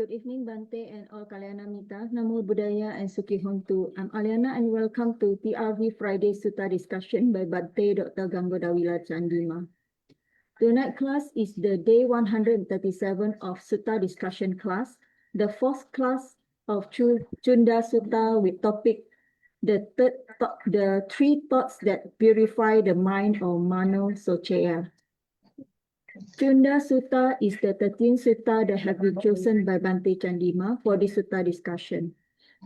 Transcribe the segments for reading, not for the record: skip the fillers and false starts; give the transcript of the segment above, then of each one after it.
Good evening, Bhante and all Kalyana Mita. Namo Buddhaya and Sukhi Hontu. I'm Aliana and welcome to TRV Friday Sutta discussion by Bhante Dr. Ganggodawila Chandima. Tonight's class is the day 137 of Sutta discussion class, the fourth class of Cunda Sutta with topic the three thoughts that purify the mind or Mano, soceyya. Cunda Sutta is the 13th sutta that have been chosen by Bhante Chandima for this sutta discussion.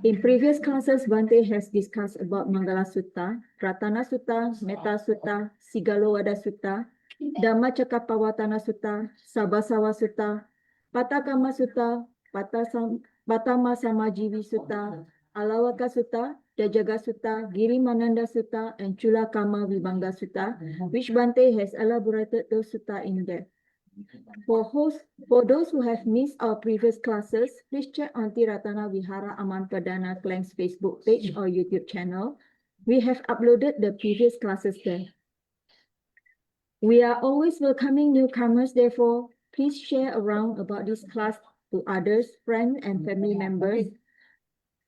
In previous classes, Bhante has discussed about Mangala Sutta, Ratana Sutta, Metta Sutta, Sigalowada Sutta, Dhammacakkappavattana Sutta, Sabbasawa Sutta, Pattakama Sutta, Patama Samajivi Sutta, Alawaka Sutta, Dajaga Sutta, Girimananda Sutta, and Chulakama Vibhanga Sutta, which Bhante has elaborated those sutta in depth. For those who have missed our previous classes, please check on Ti-Ratana Vihara Aman Pradana Klang's Facebook page or YouTube channel. We have uploaded the previous classes there. We are always welcoming newcomers, therefore, please share around about this class to others, friends, and family members,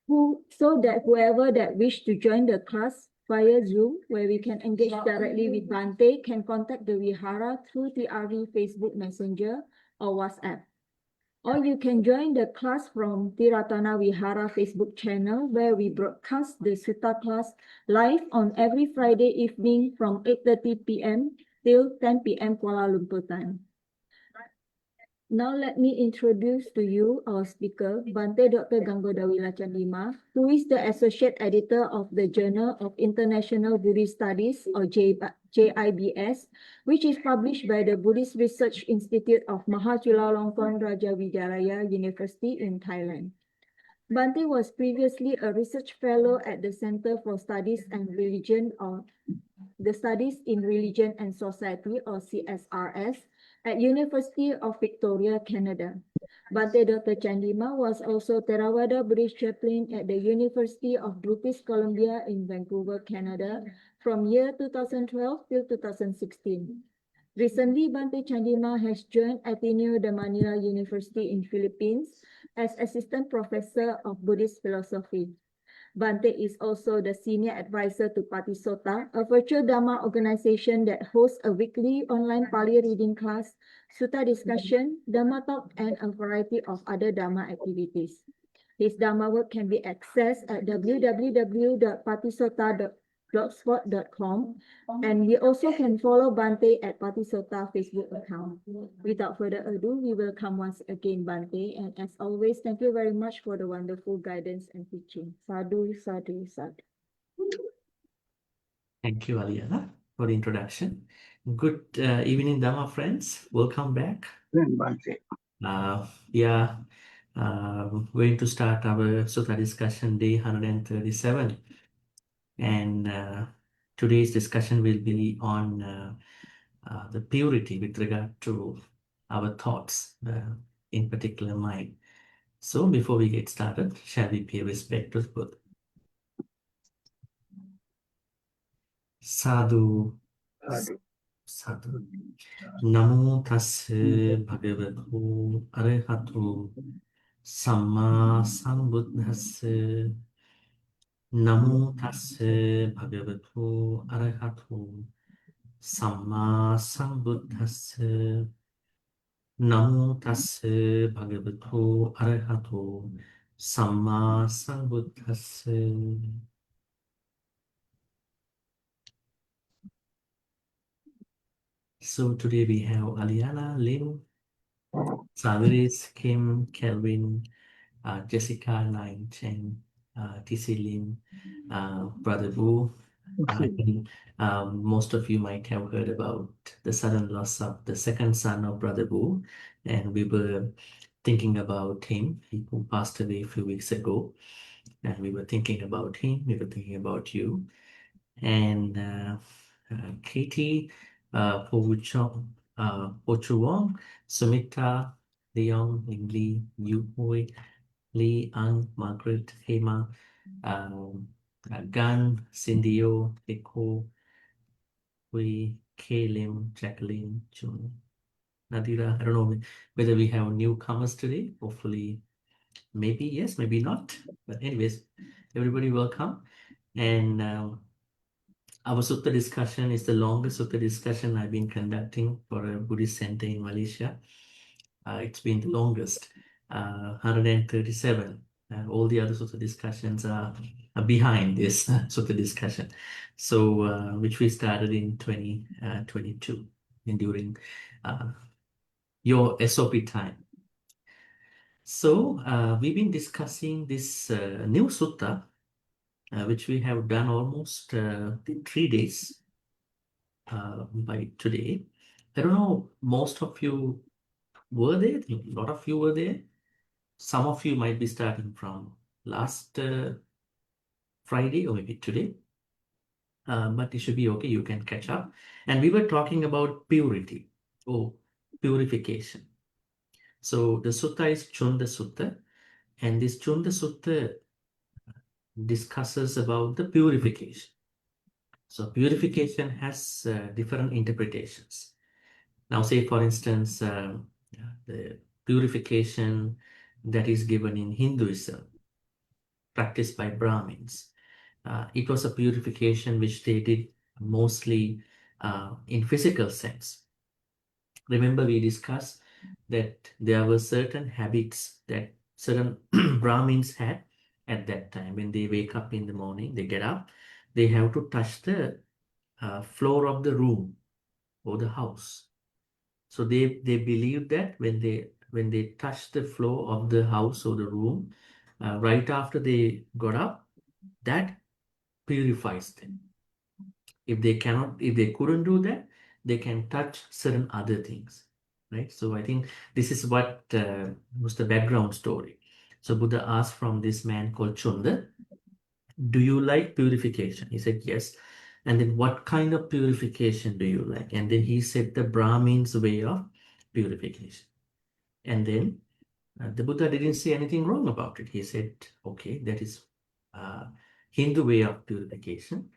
so that whoever that wish to join the class via Zoom, where we can engage directly with Bhante, can contact the Vihara through TRV Facebook Messenger or WhatsApp. Or you can join the class from Ti-Ratana Vihara Facebook channel, where we broadcast the Sutta class live on every Friday evening from 8:30 p.m. till 10 p.m. Kuala Lumpur time. Now let me introduce to you our speaker, Bhante Dr. Ganggodawila Chandima, who is the Associate Editor of the Journal of International Buddhist Studies, or JIBS, which is published by the Buddhist Research Institute of Mahachulalongkorn Rajavidyalaya University in Thailand. Bhante was previously a research fellow at the Center for Studies and Religion, or the Studies in Religion and Society, or CSRS, at University of Victoria, Canada. Bhante Dr. Chandima was also Theravada Buddhist chaplain at the University of British Columbia in Vancouver, Canada, from year 2012 till 2016. Recently, Bhante Chandima has joined Ateneo de Manila University in Philippines as Assistant Professor of Buddhist Philosophy. Bhante is also the Senior Advisor to Patisota, a virtual Dhamma organization that hosts a weekly online Pali reading class, Sutta discussion, Dhamma talk, and a variety of other Dhamma activities. His Dhamma work can be accessed at www.patisota.blogspot.com, and we also can follow Bhante at Patisota Facebook account. Without further ado, we welcome once again Bhante, and as always, thank you very much for the wonderful guidance and teaching. Sadhu, sadhu, sadhu. Thank you, Aliana, for the introduction. Good evening, Dhamma friends. Welcome back. Going to start our Sutta discussion day 137. And today's discussion will be on the purity with regard to our thoughts, in particular mind. So before we get started, shall we pay respect to Buddha? Sadhu. Sadhu. Namo tassa bhagavato arahato samma sambuddhassa. Namo tassa bhagavato arahato samma sambuddhassa. Namo tassa bhagavato arahato samma sambuddhassa. So today we have Aliana, Lim, Saviris, Kim, Kelvin, Jessica, Nine, Chen, TC Lim, Brother Wu. I think most of you might have heard about the sudden loss of the second son of Brother Wu, and we were thinking about him. He passed away a few weeks ago, and we were thinking about him. We were thinking about you, and Katie, Pochuwong, Sumitra, Leon, Ling Lee, Yu Hui, Lee, Ang, Margaret, Hema, Gan, Cindy-O, Echo, Hui, K. Lim, Jacqueline, June, Nadira. I don't know whether we have newcomers today. Hopefully Maybe yes, maybe not. But anyways, everybody welcome. And our Sutta discussion is the longest Sutta discussion I've been conducting for a Buddhist center in Malaysia. It's been the longest, 137. All the other Sutta discussions are behind this Sutta discussion. So, which we started in 2022 and during your SOP time. So, we've been discussing this new Sutta, which we have done almost 3 days by today. I don't know, most of you were there, a lot of you were there. Some of you might be starting from last Friday or maybe today, but it should be okay, you can catch up. And we were talking about purity or purification. So the sutta is Cunda Sutta, and this Cunda Sutta discusses about the purification. So purification has different interpretations. Now, say for instance, the purification that is given in Hinduism, practiced by Brahmins. It was a purification which they did mostly in physical sense. Remember, we discussed that there were certain habits that certain Brahmins had at that time. When they wake up in the morning, they get up, they have to touch the floor of the room or the house. So they believe that when they touch the floor of the house or the room, right after they got up, that purifies them. If they couldn't do that, they can touch certain other things, right? So I think this is what was the background story. So Buddha asked from this man called Chunda, do you like purification? He said, yes. And then what kind of purification do you like? And then he said the Brahmin's way of purification. And then the Buddha didn't say anything wrong about it. He said, okay, that is Hindu way of purification.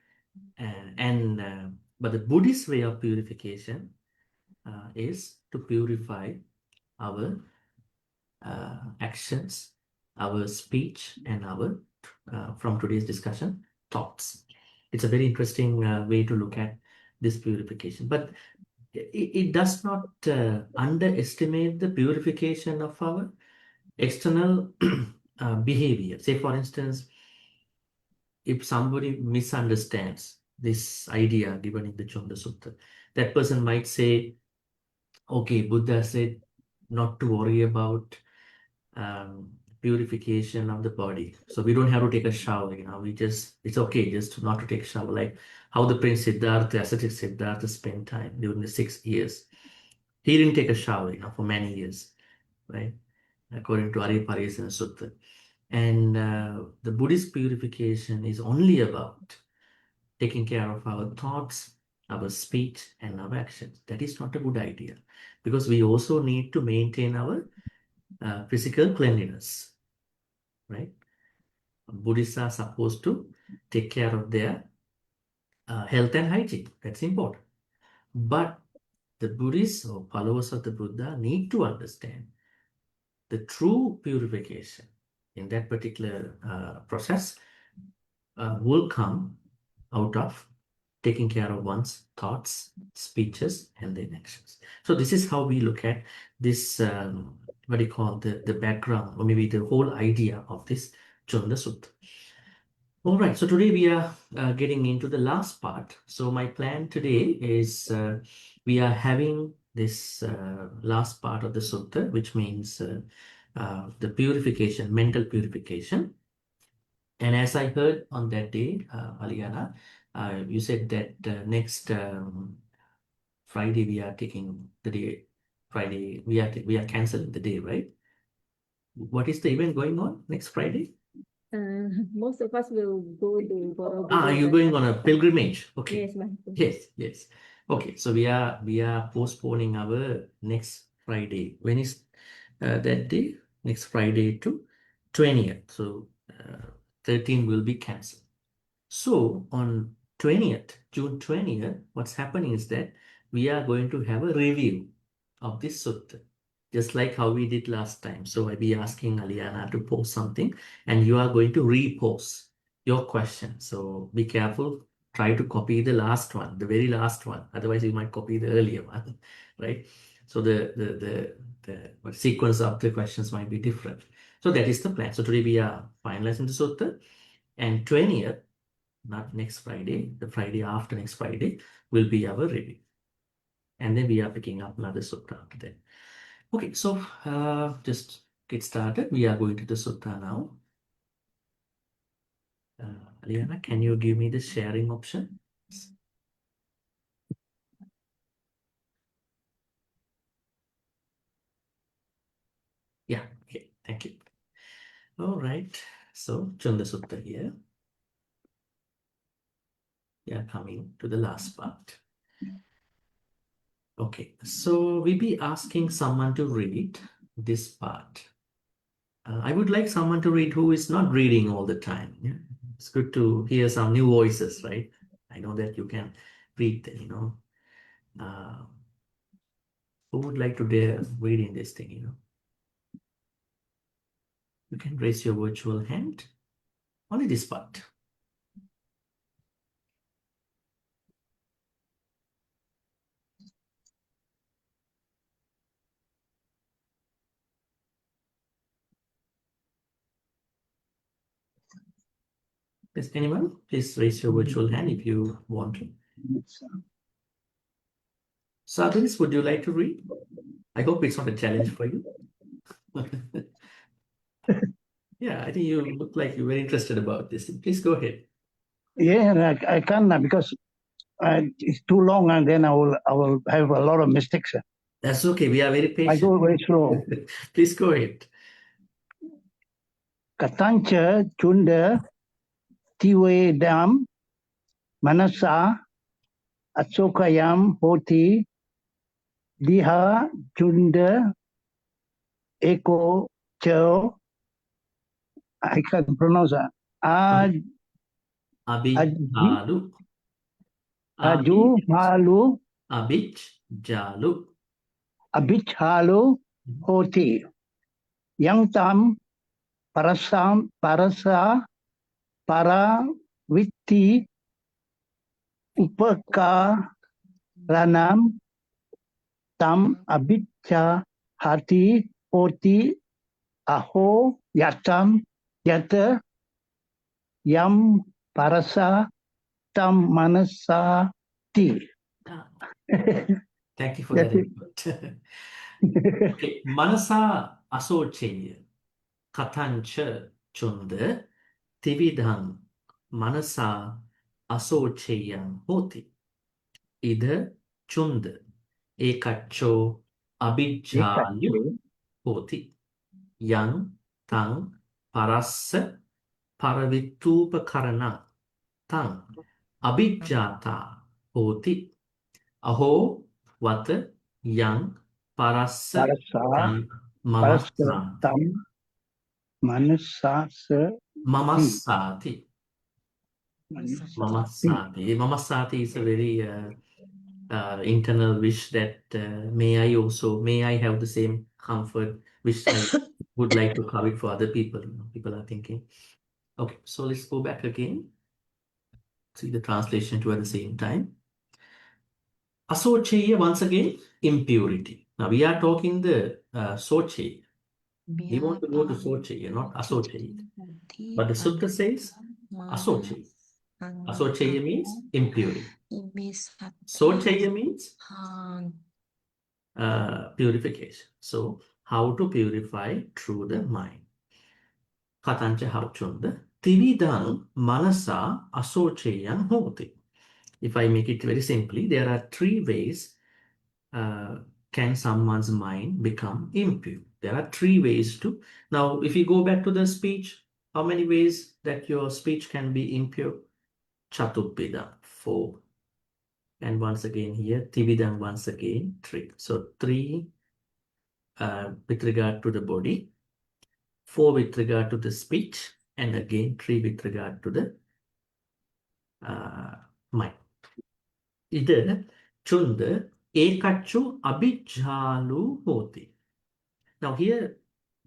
But the Buddhist way of purification is to purify our actions, our speech, and our, from today's discussion, thoughts. It's a very interesting way to look at this purification. But it does not underestimate the purification of our external behavior. Say, for instance, if somebody misunderstands this idea given in the Chunda Sutta, that person might say, okay, Buddha said not to worry about purification of the body. So we don't have to take a shower, it's okay just not to take a shower, like how the Prince Siddhartha, ascetic Siddhartha spent time during the 6 years. He didn't take a shower, for many years, right? According to Ariyapariyasana Sutta. And the Buddhist purification is only about taking care of our thoughts, our speech, and our actions. That is not a good idea, because we also need to maintain our physical cleanliness, right? Buddhists are supposed to take care of their health and hygiene. That's important. But the Buddhists or followers of the Buddha need to understand the true purification in that particular process will come out of taking care of one's thoughts, speeches, and their actions. So this is how we look at this, what do you call the background, or maybe the whole idea of this Chunda Sutta. All right, so today we are getting into the last part. So my plan today is we are having this last part of the sutta, which means the purification, mental purification. And as I heard on that day, Aliana, you said that next Friday we are taking the day. Friday we are canceling the day, right? What is the event going on next Friday? Most of us will go to Borobudur. You're going on a pilgrimage. Okay. Yes, Bhante. Yes. Okay, so we are postponing our next Friday. When is that day? Next Friday to 20th. So 13 will be cancelled. So on 20th, June 20th, what's happening is that we are going to have a review of this sutta. just like how we did last time. So I'll be asking Aliana to post something and you are going to repost your question. So be careful. Try to copy the last one, the very last one. Otherwise, you might copy the earlier one, right? So the sequence of the questions might be different. So that is the plan. So today we are finalizing the sutta, and 20th, not next Friday, the Friday after next Friday, will be our review. And then we are picking up another sutta after that. Okay, so just get started. We are going to the sutta now. Aliana, can you give me the sharing option? Yeah, okay, thank you. All right, so Cunda Sutta here. We are coming to the last part. Okay, so we'll be asking someone to read this part. I would like someone to read who is not reading all the time. Yeah? It's good to hear some new voices, right? I know that you can read, who would like to dare reading this thing, You can raise your virtual hand. Only this part. Yes, anyone? Please raise your virtual hand if you want to. Sadhis, would you like to read? I hope it's not a challenge for you. Yeah, I think you look like you're very interested about this. Please go ahead. Yeah, I can't because it's too long, and then I will have a lot of mistakes. That's okay. We are very I patient. go very slow. Please go ahead. Katancha Cunda Tiwe Dam Manasa Atsokayam Hoti Diha Cunda Eko Cho. I can pronounce that. Abijjalu. Aju Halu Abijjalu. Abich Hoti Yang Tam Parasa Para Vitti Upakaranam Tam Abicca Hati Oti Aho Yatam Yata Yam Parasa Tam Manasa Ti. Thank you for that input. Okay. Manasa asoceyya. Katancha chunda. Tividham manasa asoceyyan hoti. Ida chunda. Ekacho abijjalu hoti. Yang tang parassa paravittupakarana tang abijjata hoti. Aho wata yang parassa Parasa tam mamassati. Tam Manasa Mamassati. Mamassati. Mamassati is a very internal wish that may I have the same comfort which I would like to covet for other people. People are thinking. Okay, so let's go back again. See the translation to at the same time. Asoceyya, once again, impurity. Now we are talking the soceyya. We want to go to soceyya, not asoceyya. But the sutta says asoceyya. Asoceyya means impurity. Soceyya means purification. So how to purify through the mind. Katancha hauchunda. Tividang manasa asoceyang hoti. If I make it very simply, there are three ways can someone's mind become impure. There are three ways to. Now, if you go back to the speech, how many ways that your speech can be impure? Chatupida, 4. And once again here, Tividang once again, 3. So 3 with regard to the body, 4 with regard to the speech, and again 3 with regard to the mind. Ida chunda ekachu abijjalu hoti. Now here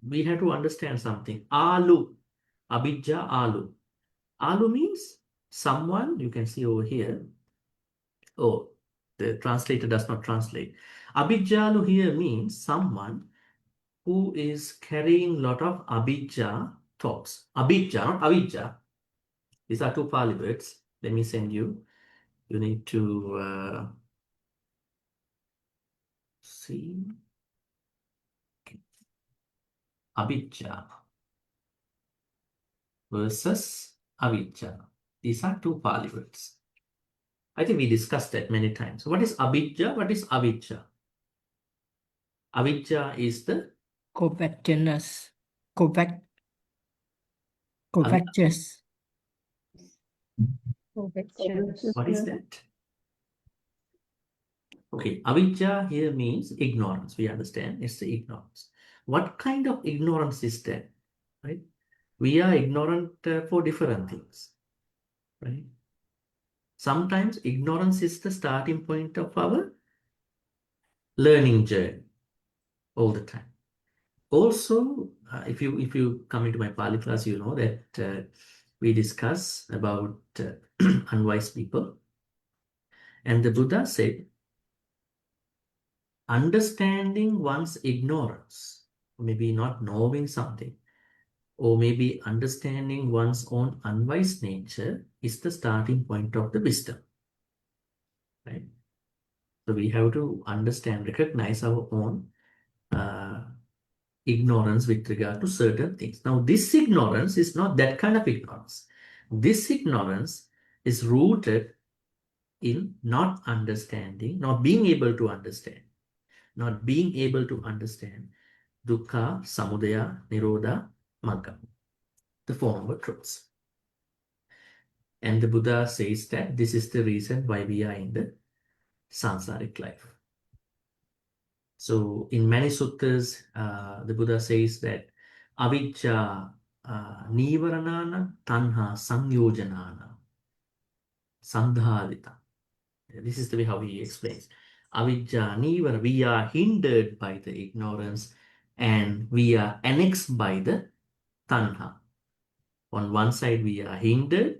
we have to understand something. Alu, abijja alu. Alu means someone, you can see over here. Oh, the translator does not translate. Abijjalu here means someone who is carrying lot of abijja thoughts. Abijja, not avijja. These are two Pali words. Let me send you. You need to see. Abijja versus avijja. These are two Pali words. I think we discussed that many times. What is abijja? What is avijja? Avijja is the Covetousness. Covet. Avi- Covetous. what is that? Okay, avijja here means ignorance. We understand it's the ignorance. What kind of ignorance is that? Right? We are ignorant for different things. Right? Sometimes ignorance is the starting point of our learning journey all the time. Also, if you come into my Pali class, you know that we discuss about unwise people. And the Buddha said, understanding one's ignorance, maybe not knowing something, or maybe understanding one's own unwise nature is the starting point of the wisdom. Right? So we have to understand, recognize our own ignorance with regard to certain things. Now, this ignorance is not that kind of ignorance. This ignorance is rooted in not understanding, not being able to understand, not being able to understand dukkha, samudaya, nirodha, magga, the Four Noble Truths. And the Buddha says that this is the reason why we are in the samsaric life. So in many suttas, the Buddha says that avijja nivaranana tanha sanyojanana sandhalita. This is the way how he explains. Avijja nivara, we are hindered by the ignorance and we are annexed by the tanha. On one side we are hindered,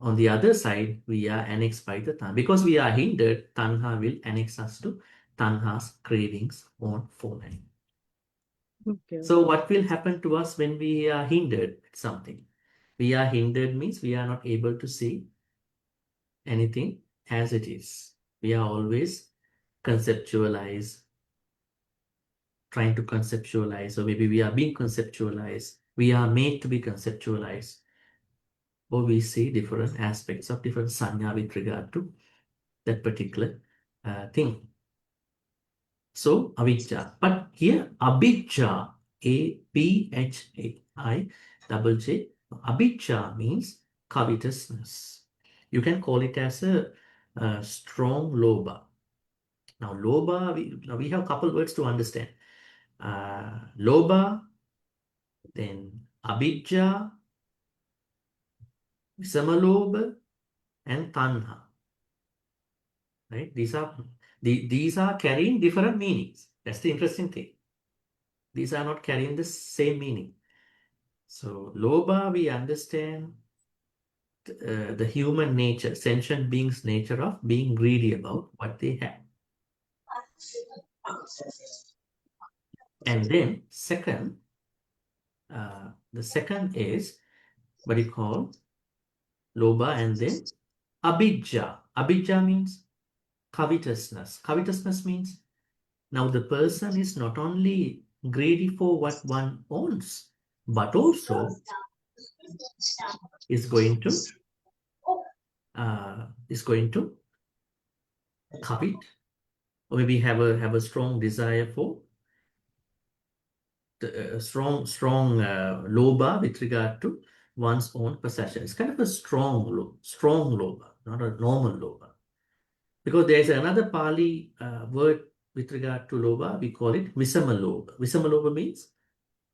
on the other side we are annexed by the tanha. Because we are hindered, tanha will annex us to tanha's cravings on forming. Okay. So what will happen to us when we are hindered at something? We are hindered means we are not able to see anything as it is. We are always conceptualize, trying to conceptualize, or maybe we are being conceptualized. We are made to be conceptualized, or we see different aspects of different sanya with regard to that particular thing. So avijja, but here abijja, A-B-H-A-I-J-J, abijja means covetousness. You can call it as a strong lobha. Now lobha, we have a couple words to understand. Lobha, then abijja, visamalobha, and tanha. Right? These are carrying different meanings. That's the interesting thing. These are not carrying the same meaning. So lobha, we understand the human nature, sentient beings' nature of being greedy about what they have. And then second, the second is what you call lobha, and then abijja. Abijja means covetousness. Covetousness means now the person is not only greedy for what one owns, but also is going to covet, or maybe have a strong desire for the strong lobha with regard to one's own possession. It's kind of a strong lobha, not a normal lobha. Because there is another Pali word with regard to lobha, we call it visamalobha. Visamalobha means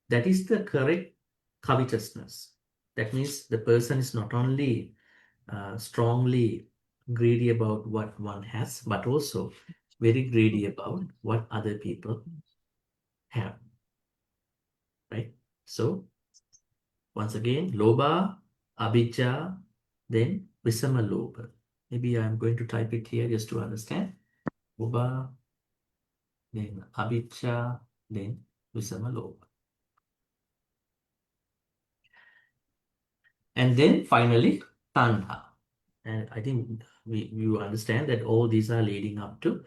that is the correct covetousness. That means the person is not only strongly greedy about what one has, but also very greedy about what other people have. So once again, Loba, Abhijja, then Visama Loba. Maybe I'm going to type it here just to understand. Loba, then Abhijja, then Visama Loba. And then finally, Tanha. And I think you understand that all these are leading up to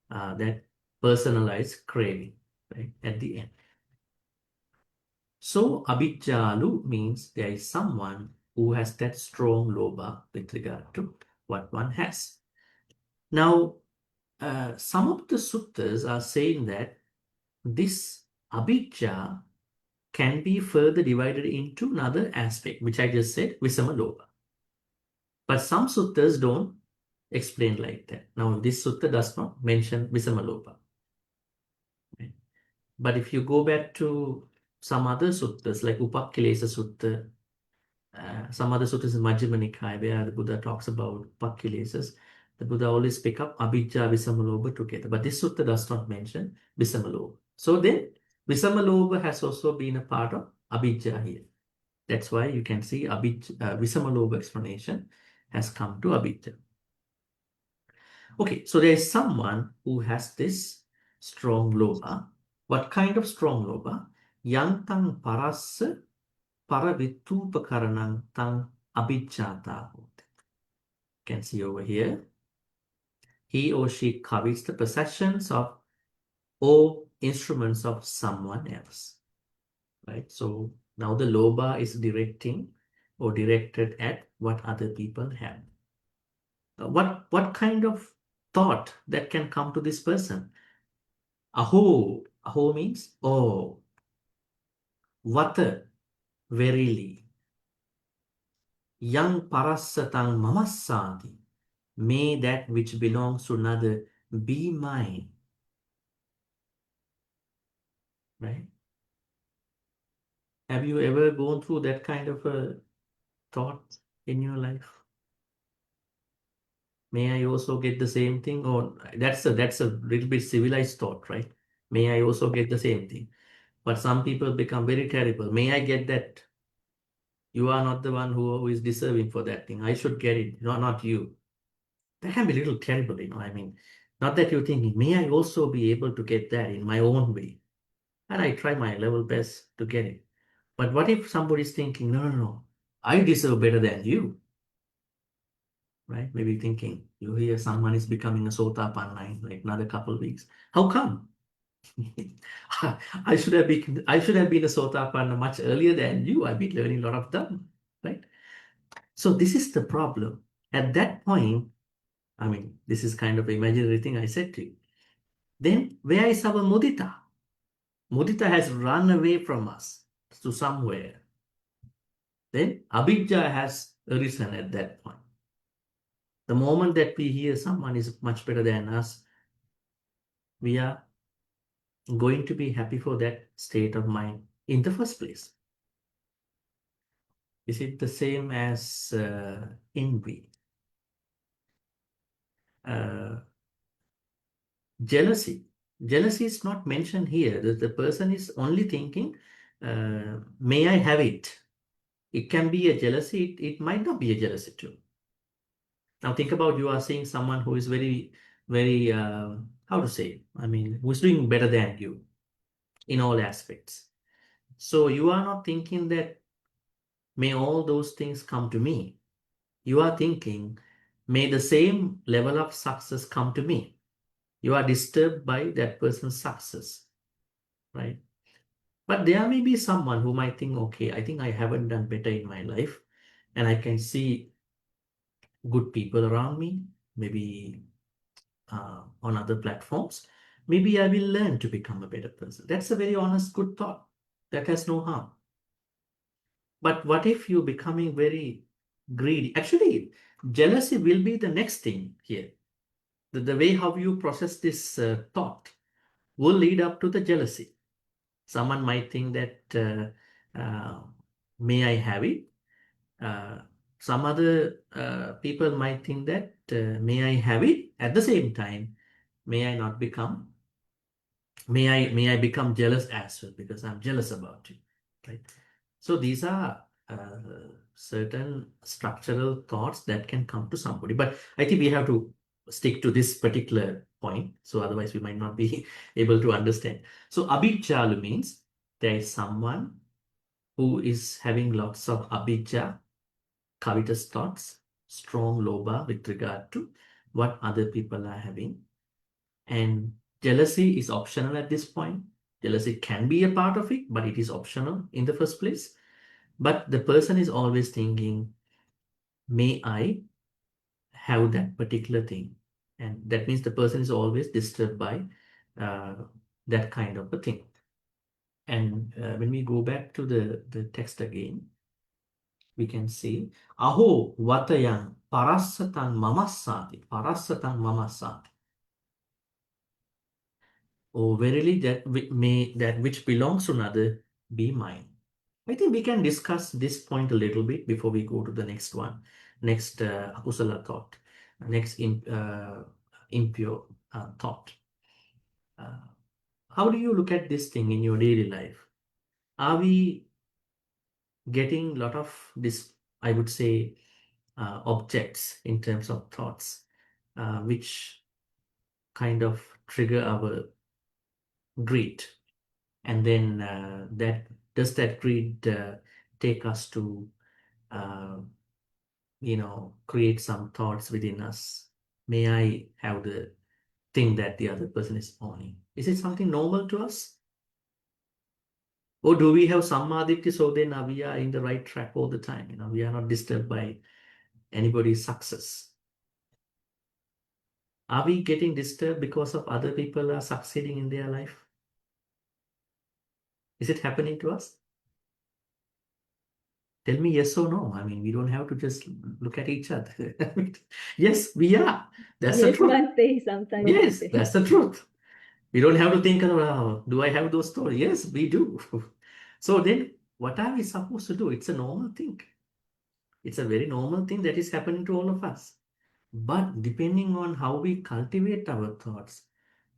that personalized craving, right, at the end. So, Abhijjalu means there is someone who has that strong loba with regard to what one has. Now, some of the suttas are saying that this Abhijja can be further divided into another aspect, which I just said, Visama Loba. But some suttas don't explain like that. Now, this sutta does not mention Visama Loba. Right? But if you go back to some other suttas, like Upakkilesa Sutta, some other suttas in Majjhima Nikaya, where the Buddha talks about Upakkilesas, the Buddha always pick up Abhijja, Visama Loba together. But this sutta does not mention Visama Loba. So then, Visama Loba has also been a part of Abhijja here. That's why you can see Visama Loba explanation has come to Abhijja. Okay, so there is someone who has this strong loba. What kind of strong loba? Yantang parassa paravitupakaranang tang abhijjata. You can see over here. He or she covets the possessions of or instruments of someone else. Right? So now the loba is directing or directed at what other people have. What kind of thought that can come to this person? Aho. Aho means oh. Vata, verily. Yang parassatang mamassati. May that which belongs to another be mine. Right? Have you ever gone through that kind of a thought in your life? May I also get the same thing? Or that's a little bit civilized thought, right? May I also get the same thing? But some people become very terrible. May I get that? You are not the one who is deserving for that thing. I should get it, not you. That can be a little terrible, I mean, not that you're thinking, may I also be able to get that in my own way? And I try my level best to get it. But what if somebody's thinking, no, I deserve better than you? Right? Maybe thinking, you hear someone is becoming a Sotapanna in like another couple of weeks. How come? I should have been a Sotapanna much earlier than you. I've been learning a lot of Dhamma, right? So this is the problem. At that point, I mean, this is kind of an imaginary thing I said to you. Then where is our mudita? Mudita has run away from us to somewhere. Then abhijja has arisen at that point. The moment that we hear someone is much better than us, we are going to be happy for that state of mind in the first place. Is it the same as envy? Jealousy. Jealousy is not mentioned here. The person is only thinking, may I have it? It can be a jealousy. It might not be a jealousy too. Now think about, you are seeing someone who is very, very, how to say, I mean, who's doing better than you in all aspects. So you are not thinking that may all those things come to me. You are thinking, may the same level of success come to me. You are disturbed by that person's success, right? But there may be someone who might think, okay, I think I haven't done better in my life, and I can see good people around me, maybe on other platforms. Maybe I will learn to become a better person. That's a very honest, good thought. That has no harm. But what if you're becoming very greedy? Actually, jealousy will be the next thing here. The way how you process this thought will lead up to the jealousy. Someone might think that, may I have it? Some other people might think that, may I have it? At the same time, may I become jealous as well, because I'm jealous about you. right? So these are certain structural thoughts that can come to somebody. But I think we have to stick to this particular point. So otherwise we might not be able to understand. So abhijjalu means there is someone who is having lots of abhijja, covetous thoughts, strong lobha with regard to what other people are having. And jealousy is optional at this point. Jealousy can be a part of it, but it is optional in the first place. But the person is always thinking, may I have that particular thing? And that means the person is always disturbed by that kind of a thing. And when we go back to the text again, we can see, Aho vatayang parassatang mamassati, parassatang mamassati. Oh, verily may that which belongs to another be mine. I think we can discuss this point a little bit before we go to the next one. Next akusala thought, next impure thought. How do you look at this thing in your daily life? Are we getting a lot of this, I would say, objects in terms of thoughts, which kind of trigger our greed? And then does that greed take us to create some thoughts within us? May I have the thing that the other person is owning? Is it something normal to us? Or do we have sammaditya, so then we are in the right track all the time? We are not disturbed by anybody's success. Are we getting disturbed because of other people are succeeding in their life? Is it happening to us? Tell me yes or no. I mean, we don't have to just look at each other. Yes, we are. That's the Yes, truth. Bhante, sometimes. Yes, Bhante. that's the truth. We don't have to think, oh, do I have those stories? Yes, we do. So then what are we supposed to do? It's a normal thing. It's a very normal thing that is happening to all of us. But depending on how we cultivate our thoughts,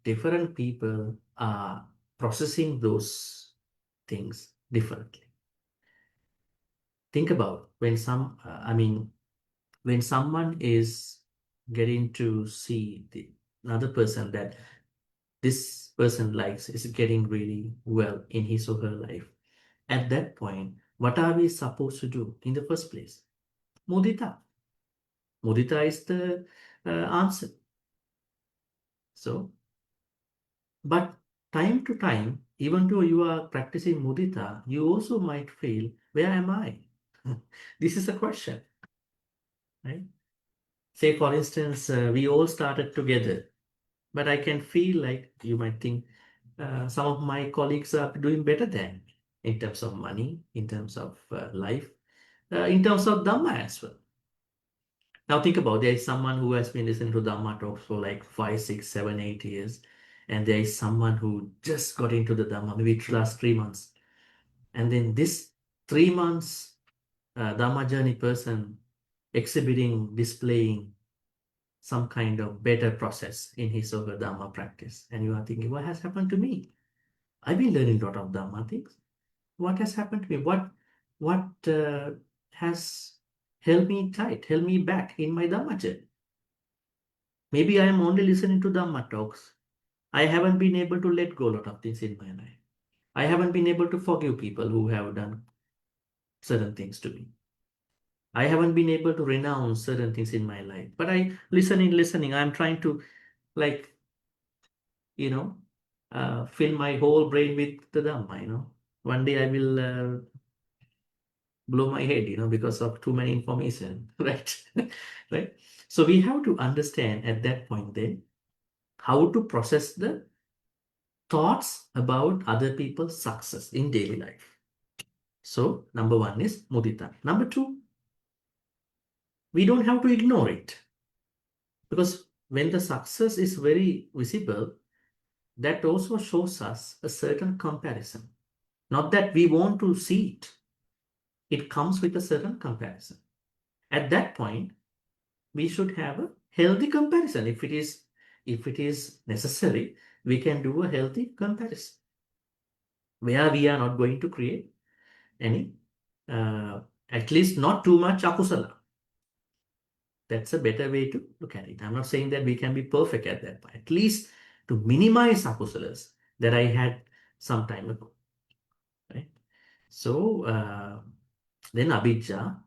different people are processing those things differently. Think about when when someone is getting to see another person that this person likes is getting really well in his or her life. At that point, what are we supposed to do in the first place? Mudita. Mudita is the answer. So, but time to time, even though you are practicing mudita, you also might feel, where am I? This is a question, right? Say, for instance, we all started together, but I can feel like you might think some of my colleagues are doing better than me in terms of money, in terms of life, in terms of Dhamma as well. Now think about, there is someone who has been listening to Dhamma talks for like 5, 6, 7, 8 years, and there is someone who just got into the Dhamma, maybe last 3 months. And then this 3 months Dhamma journey person exhibiting, displaying some kind of better process in his or her Dhamma practice. And you are thinking, what has happened to me? I've been learning a lot of Dhamma things. What has happened to me? What has held me tight, held me back in my Dhamma journey? Maybe I am only listening to Dhamma talks. I haven't been able to let go a lot of things in my life. I haven't been able to forgive people who have done certain things to me. I haven't been able to renounce certain things in my life. But listening, I'm trying to like, fill my whole brain with the Dhamma, One day I will blow my head, because of too many information, right? Right? So we have to understand at that point then how to process the thoughts about other people's success in daily life. So number 1 is mudita. Number 2, we don't have to ignore it. Because when the success is very visible, that also shows us a certain comparison. Not that we want to see it. It comes with a certain comparison. At that point, we should have a healthy comparison. If it is necessary, we can do a healthy comparison where we are not going to create any, at least not too much akusala. That's a better way to look at it. I'm not saying that we can be perfect at that, but at least to minimize akusalas that I had some time ago, right? So then abhijja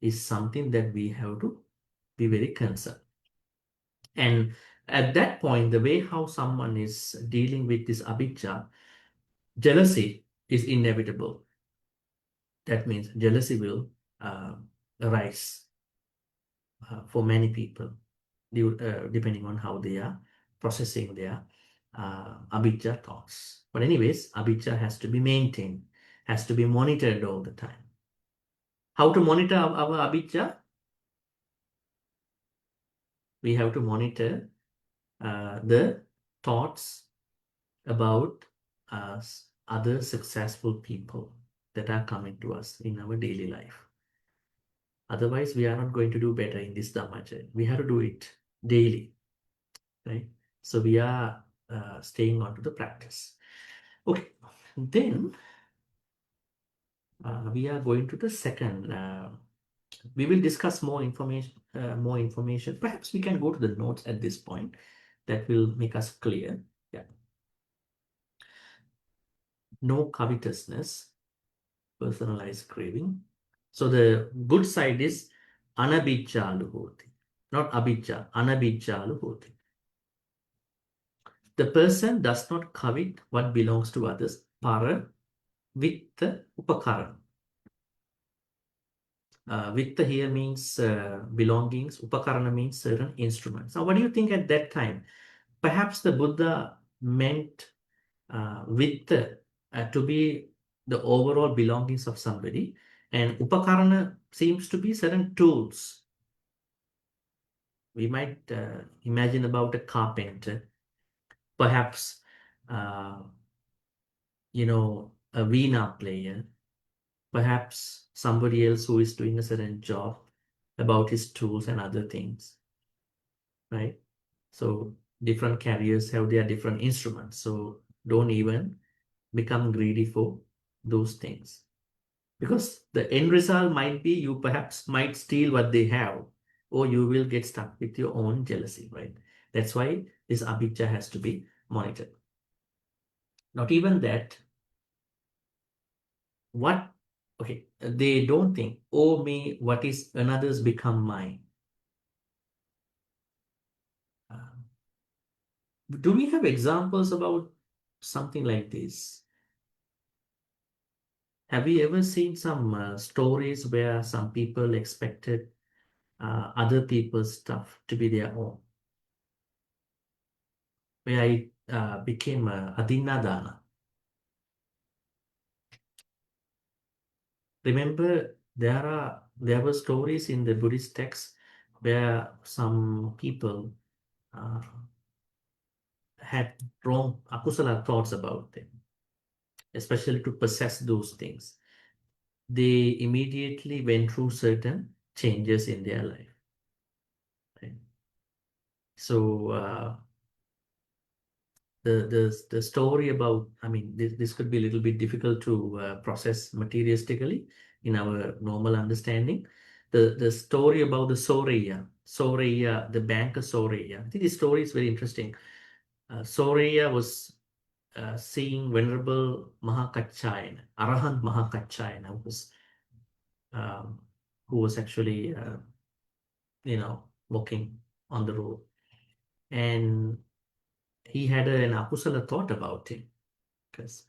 is something that we have to be very concerned. And at that point, the way how someone is dealing with this abhijja, jealousy is inevitable. That means jealousy will arise for many people, depending on how they are processing their abhijja thoughts. But anyways, abhijja has to be maintained, has to be monitored all the time. How to monitor our abhijja? We have to monitor the thoughts about other successful people that are coming to us in our daily life. Otherwise, we are not going to do better in this Dhamma journey. We have to do it daily, right? So we are staying on to the practice. Okay, then we are going to the second. We will discuss more information. Perhaps we can go to the notes at this point. That will make us clear. Yeah. No covetousness, personalized craving. So the good side is anabhijjalu hoti, not abhijja, anabhijjalu hoti. The person does not covet what belongs to others, para, vitta, upakaran. Vitta here means belongings, upakarana means certain instruments. Now, what do you think at that time? Perhaps the Buddha meant vitta to be the overall belongings of somebody, and upakarana seems to be certain tools. We might imagine about a carpenter, perhaps, a veena player, perhaps somebody else who is doing a certain job about his tools and other things, right? So different carriers have their different instruments. So don't even become greedy for those things. Because the end result might be you perhaps might steal what they have, or you will get stuck with your own jealousy, right? That's why this abhijja has to be monitored. Not even that, they don't think, oh me, what is another's become mine. Do we have examples about something like this? Have you ever seen some stories where some people expected other people's stuff to be their own? Where it became adinadana. Remember, there were stories in the Buddhist texts where some people had wrong akusala thoughts about them, especially to possess those things. They immediately went through certain changes in their life. Right? So the story about, I mean, this could be a little bit difficult to process materialistically in our normal understanding. The story about the soceyya, the banker soceyya. I think this story is very interesting. Soceyya was seeing Venerable Mahakachayana, Arahant Mahakachayana, who was actually, walking on the road. And he had an akusala thought about him, because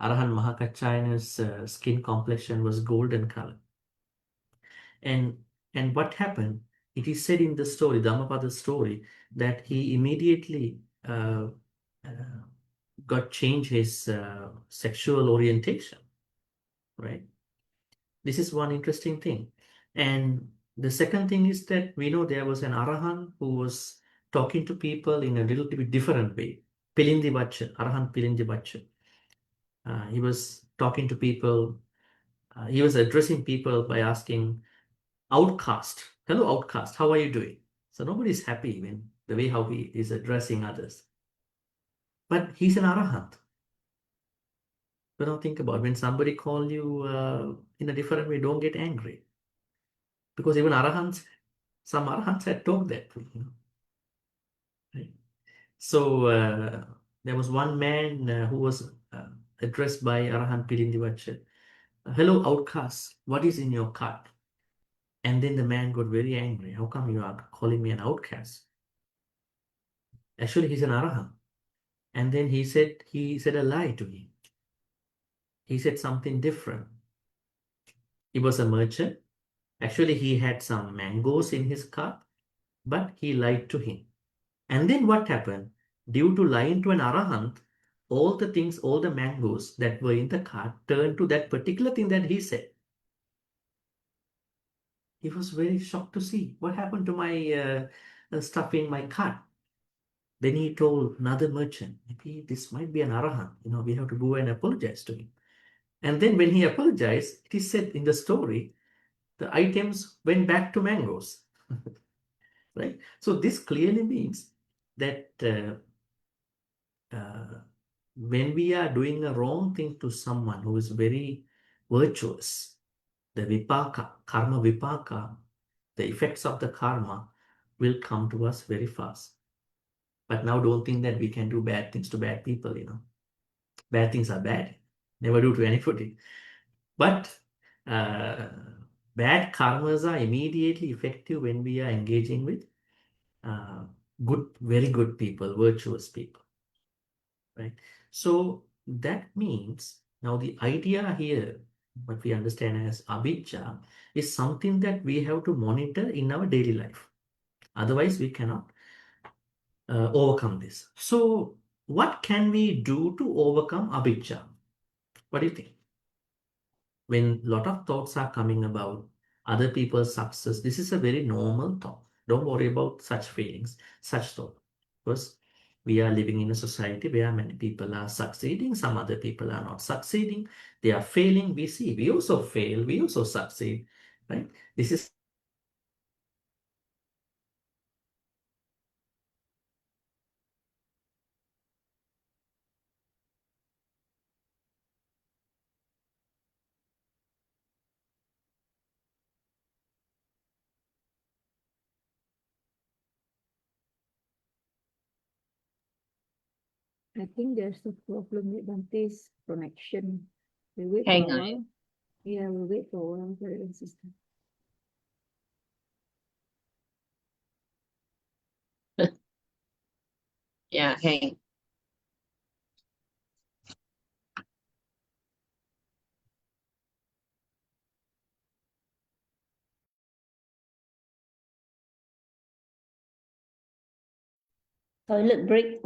Arahant Mahakachayana's skin complexion was golden color. And what happened, it is said in the story, Dhammapada story, that he immediately got changed his sexual orientation, right? This is one interesting thing. And the second thing is that we know there was an Arahant who was talking to people in a little bit different way. Pilindi Vacha, Arahant Pilindi Vacha. He was talking to people. He was addressing people by asking, outcast, hello outcast, how are you doing? So nobody's happy when the way how he is addressing others. But he's an Arahant. But now think about when somebody call you in a different way, don't get angry. Because even Arahants, some Arahants had told that. Right? So there was one man who was addressed by Arahant Pilindivacha. Hello, outcast, what is in your cart? And then the man got very angry. How come you are calling me an outcast? Actually, he's an Arahant. And then he said a lie to him. He said something different. He was a merchant. Actually, he had some mangoes in his cart, but he lied to him. And then what happened? Due to lying to an Arahant, all the things, all the mangoes that were in the cart turned to that particular thing that he said. He was very shocked to see what happened to my stuff in my cart. Then he told another merchant, maybe this might be an Arahant. We have to go and apologize to him. And then when he apologized, it is said in the story, the items went back to mangoes. Right? So this clearly means that when we are doing a wrong thing to someone who is very virtuous, the vipaka, karma vipaka, the effects of the karma will come to us very fast. But now don't think that we can do bad things to bad people, Bad things are bad. Never do to anybody. But bad karmas are immediately effective when we are engaging with good, very good people, virtuous people. Right? So that means now the idea here, what we understand as abhijja, is something that we have to monitor in our daily life. Otherwise, we cannot overcome this. So what can we do to overcome abhijja? What do you think? When a lot of thoughts are coming about other people's success, this is a very normal thought. Don't worry about such feelings, such thought. Because we are living in a society where many people are succeeding, some other people are not succeeding, they are failing. We see, we also fail, we also succeed, right? This is I think there's a problem with Bhante's connection. We wait Hang for a on. while. Yeah, we'll wait for a while for the system. Yeah, hang. Toilet break.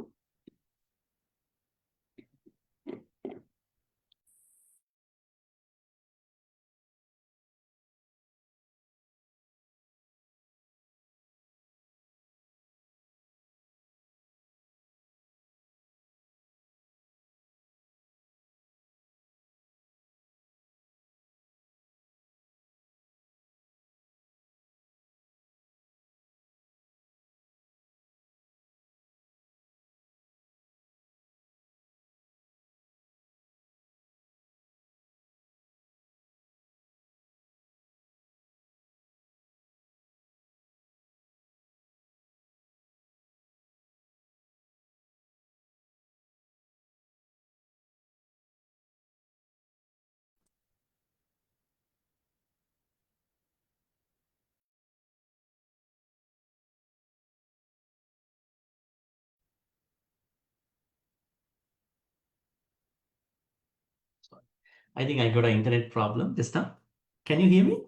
I think I got an internet problem just now. Can you hear me?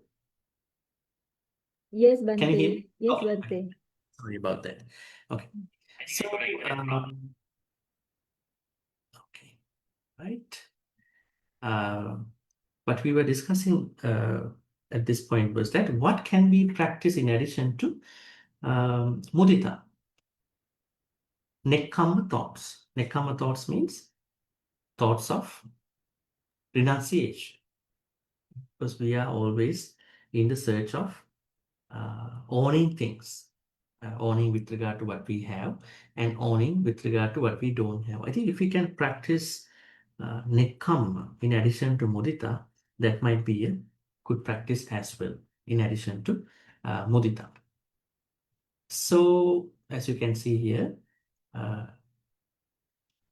Yes, Can you hear Bhante. me? Yes, Oh, Bhante. sorry about that. Okay. So, okay, right. What we were discussing at this point was that what can we practice in addition to mudita? Nekkhamma thoughts. Nekkhamma thoughts means thoughts of renunciation. Because we are always in the search of owning things. Owning with regard to what we have and owning with regard to what we don't have. I think if we can practice nekkhamma in addition to mudita, that might be a good practice as well in addition to mudita. So as you can see here,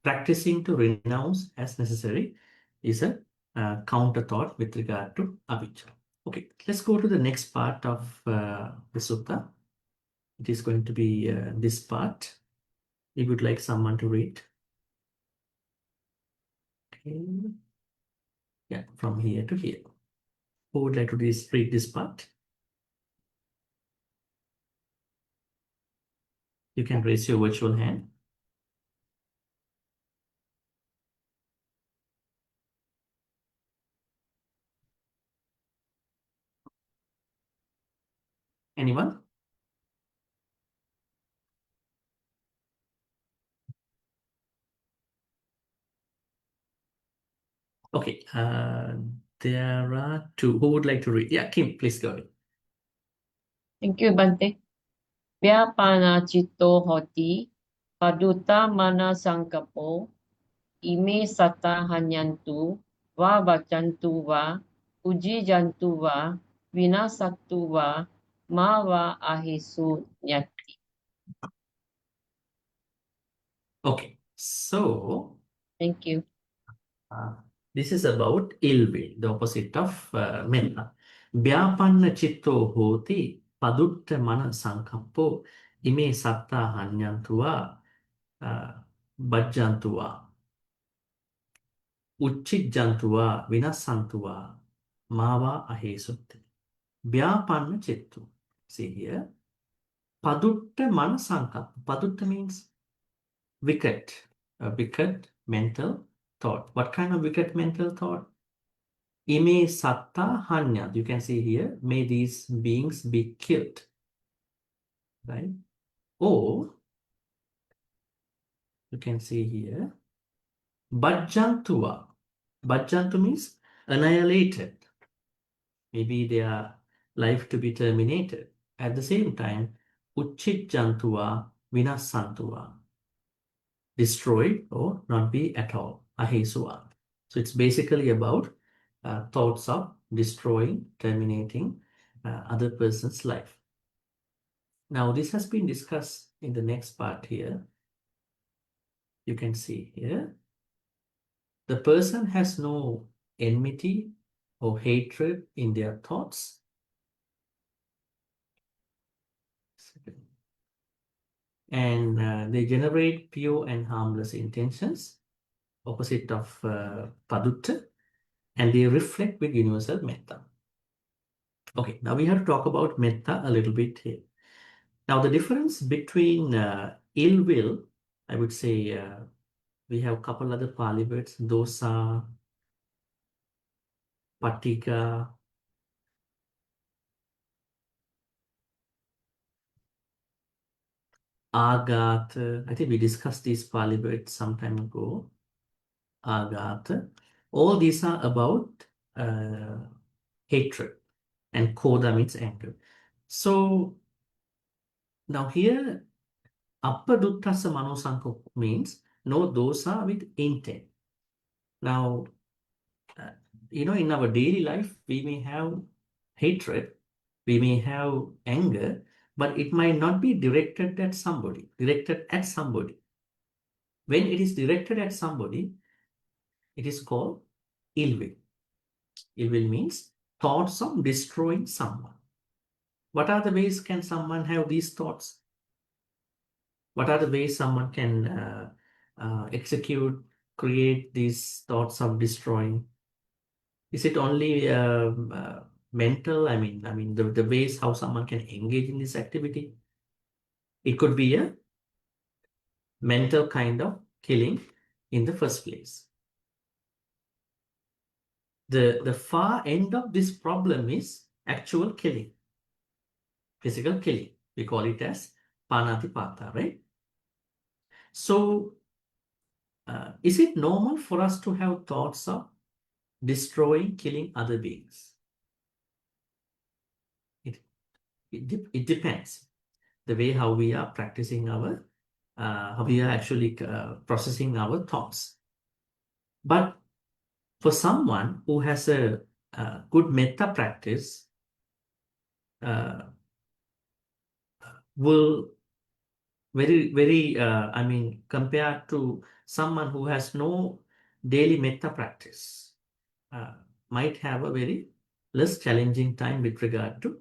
practicing to renounce as necessary is a counter thought with regard to avijja. Okay, let's go to the next part of the sutta. It is going to be this part. We would like someone to read. Okay. Yeah, from here to here. Who would like to read this part? You can raise your virtual hand. Anyone? Okay, there are two. Who would like to read? Yeah, Kim, please go ahead. Thank you, Bhante. Vyapana citto hoti, paduta mana sangkapo, ime sata hanyantu, va vacantu va, uji jantu va, vinasaktu va, ma va ahisu nyati. Okay, so Thank you. this is about ill will, the opposite of metta. Vyapanna citto hoti, padutta mana sankappo, ime satta hanyantua, bajjantua, uchijjantua, vinasantua, mava ahesutte. Vyapanna citto. See here. Padutta mana sankappo. Padutta means wicked. A wicked mental thought. What kind of wicked mental thought? Ime satta hanya. You can see here, may these beings be killed. Right? Or you can see here, bajjantua. Bajjantu means annihilated. Maybe their life to be terminated. At the same time, uchijjantua, vinasantua. Destroyed or not be at all. Ahesua. So it's basically about thoughts of destroying, terminating other person's life. Now, this has been discussed in the next part here. You can see here. The person has no enmity or hatred in their thoughts. And they generate pure and harmless intentions, opposite of padutta, and they reflect with universal metta. Okay, now we have to talk about metta a little bit here. Now, the difference between ill will, I would say we have a couple other Pali words, dosa, patika, agata. I think we discussed these Pali words some time ago. Agata. All these are about hatred, and koda means anger. So now here, appaduttasa manosanko means no dosa with intent. Now, in our daily life, we may have hatred, we may have anger, but it might not be directed at somebody. When it is directed at somebody, it is called ill will. Ill will means thoughts of destroying someone. What are the ways can someone have these thoughts? What are the ways someone can create these thoughts of destroying? Is it only mental? I mean the ways how someone can engage in this activity. It could be a mental kind of killing in the first place. The far end of this problem is actual killing, physical killing. We call it as panatipata, right? So, is it normal for us to have thoughts of destroying, killing other beings? It depends. The way how we are practicing how we are actually processing our thoughts. But for someone who has a good metta practice, will very, I mean, compared to someone who has no daily metta practice, might have a very less challenging time with regard to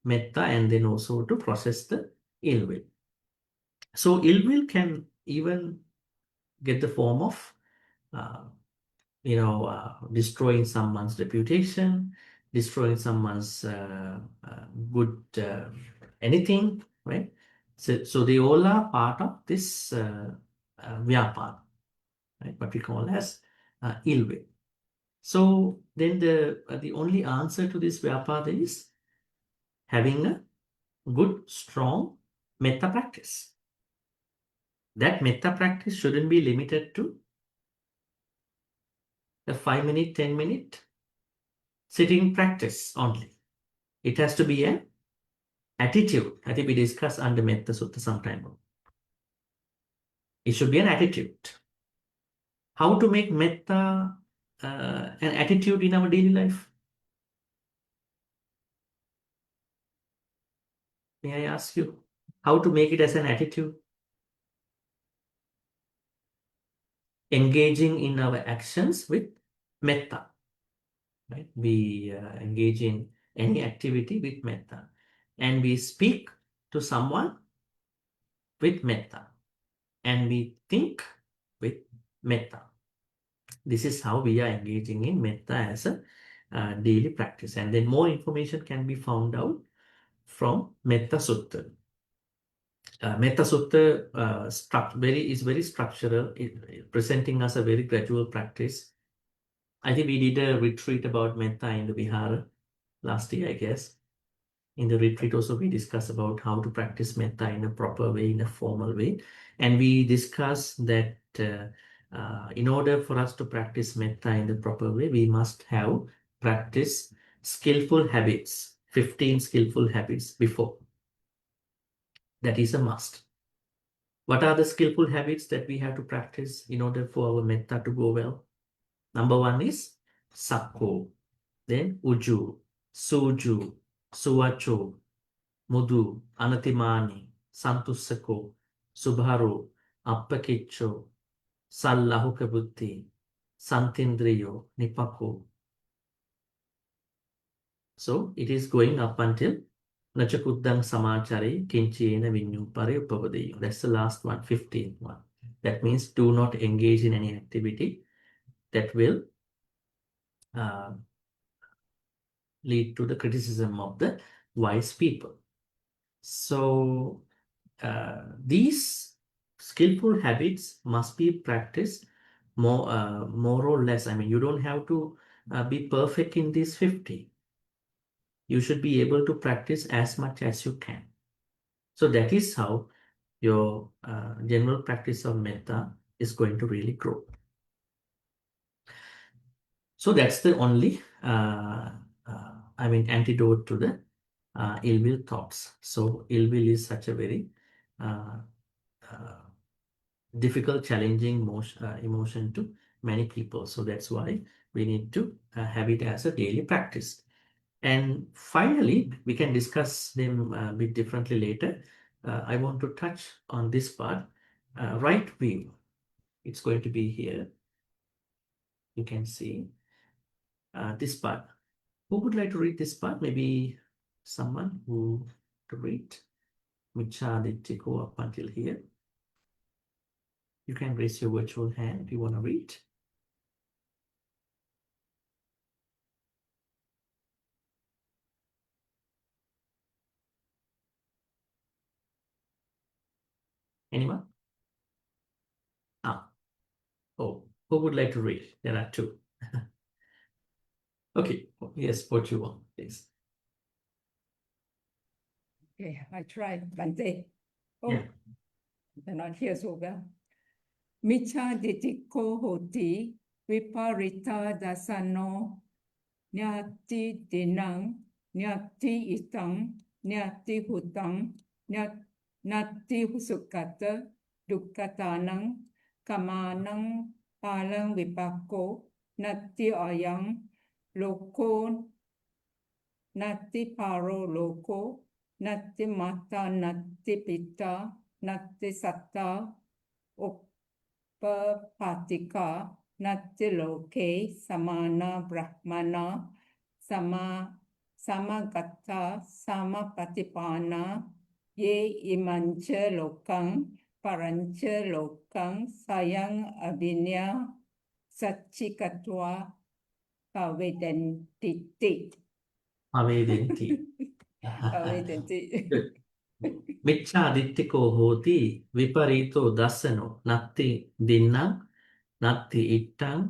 metta, and then also to process the ill will. So ill will can even get the form of destroying someone's reputation, destroying someone's good anything, right? So they all are part of this vyapar, right? What we call as ill will. So then the only answer to this vyapar is having a good, strong metta practice. That metta practice shouldn't be limited to a 5-minute, 10-minute sitting practice only. It has to be an attitude. I think we discussed under Metta Sutta some time ago. It should be an attitude. How to make metta an attitude in our daily life? May I ask you how to make it as an attitude? Engaging in our actions with metta. Right? We engage in any activity with metta, and we speak to someone with metta, and we think with metta. This is how we are engaging in metta as a daily practice. And then more information can be found out from Metta Sutta. Metta Sutta is very structural, presenting us a very gradual practice. I think we did a retreat about metta in the Vihara last year, I guess. In the retreat also we discussed about how to practice metta in a proper way, in a formal way. And we discussed that in order for us to practice metta in the proper way, we must have practiced skillful habits, 15 skillful habits before. That is a must. What are the skillful habits that we have to practice in order for our metta to go well? Number 1 is sakko, then uju, suju, suwacho, mudu, anatimani, santussako, subharo, appakicho, sallahuka buddhi, santindriyo, nipako. So it is going up until nachakuddang samachari kinchena vinyupare upavadeyo. That's the last one, 15th one. That means do not engage in any activity that will lead to the criticism of the wise people. So these skillful habits must be practiced more or less. I mean, you don't have to be perfect in these 50. You should be able to practice as much as you can. So that is how your general practice of metta is going to really grow. So that's the only, antidote to the ill will thoughts. So ill will is such a very difficult, challenging emotion to many people. So that's why we need to have it as a daily practice. And finally, we can discuss them a bit differently later. I want to touch on this part, right view. It's going to be here. You can see this part. Who would like to read this part? Maybe someone who to read. Michaditya, go up until here. You can raise your virtual hand if you want to read. Anyone? Oh, who would like to read? There are 2. Okay, yes, what you want, please. Okay, I tried Bhante. Oh, Yeah. they're not here so well. Micha ditiko hoti viparita dasano nyati dinang nyati itang nyati hutang nyati husukata dukkatanang kamanang palang vipako, nati ayang, loko, nati paro loko, nati mata, nati pita, nati satta, upapatika, nati loke, samana brahmana, samagata, samapatipana, ye imancha lokang, parancha lokang, sayang abinya, sachikatwa, pavedantiti. Avedenti. Pavedantiti. Good. Miccha dittiko hoti viparito dassano natti dinnang natti ittang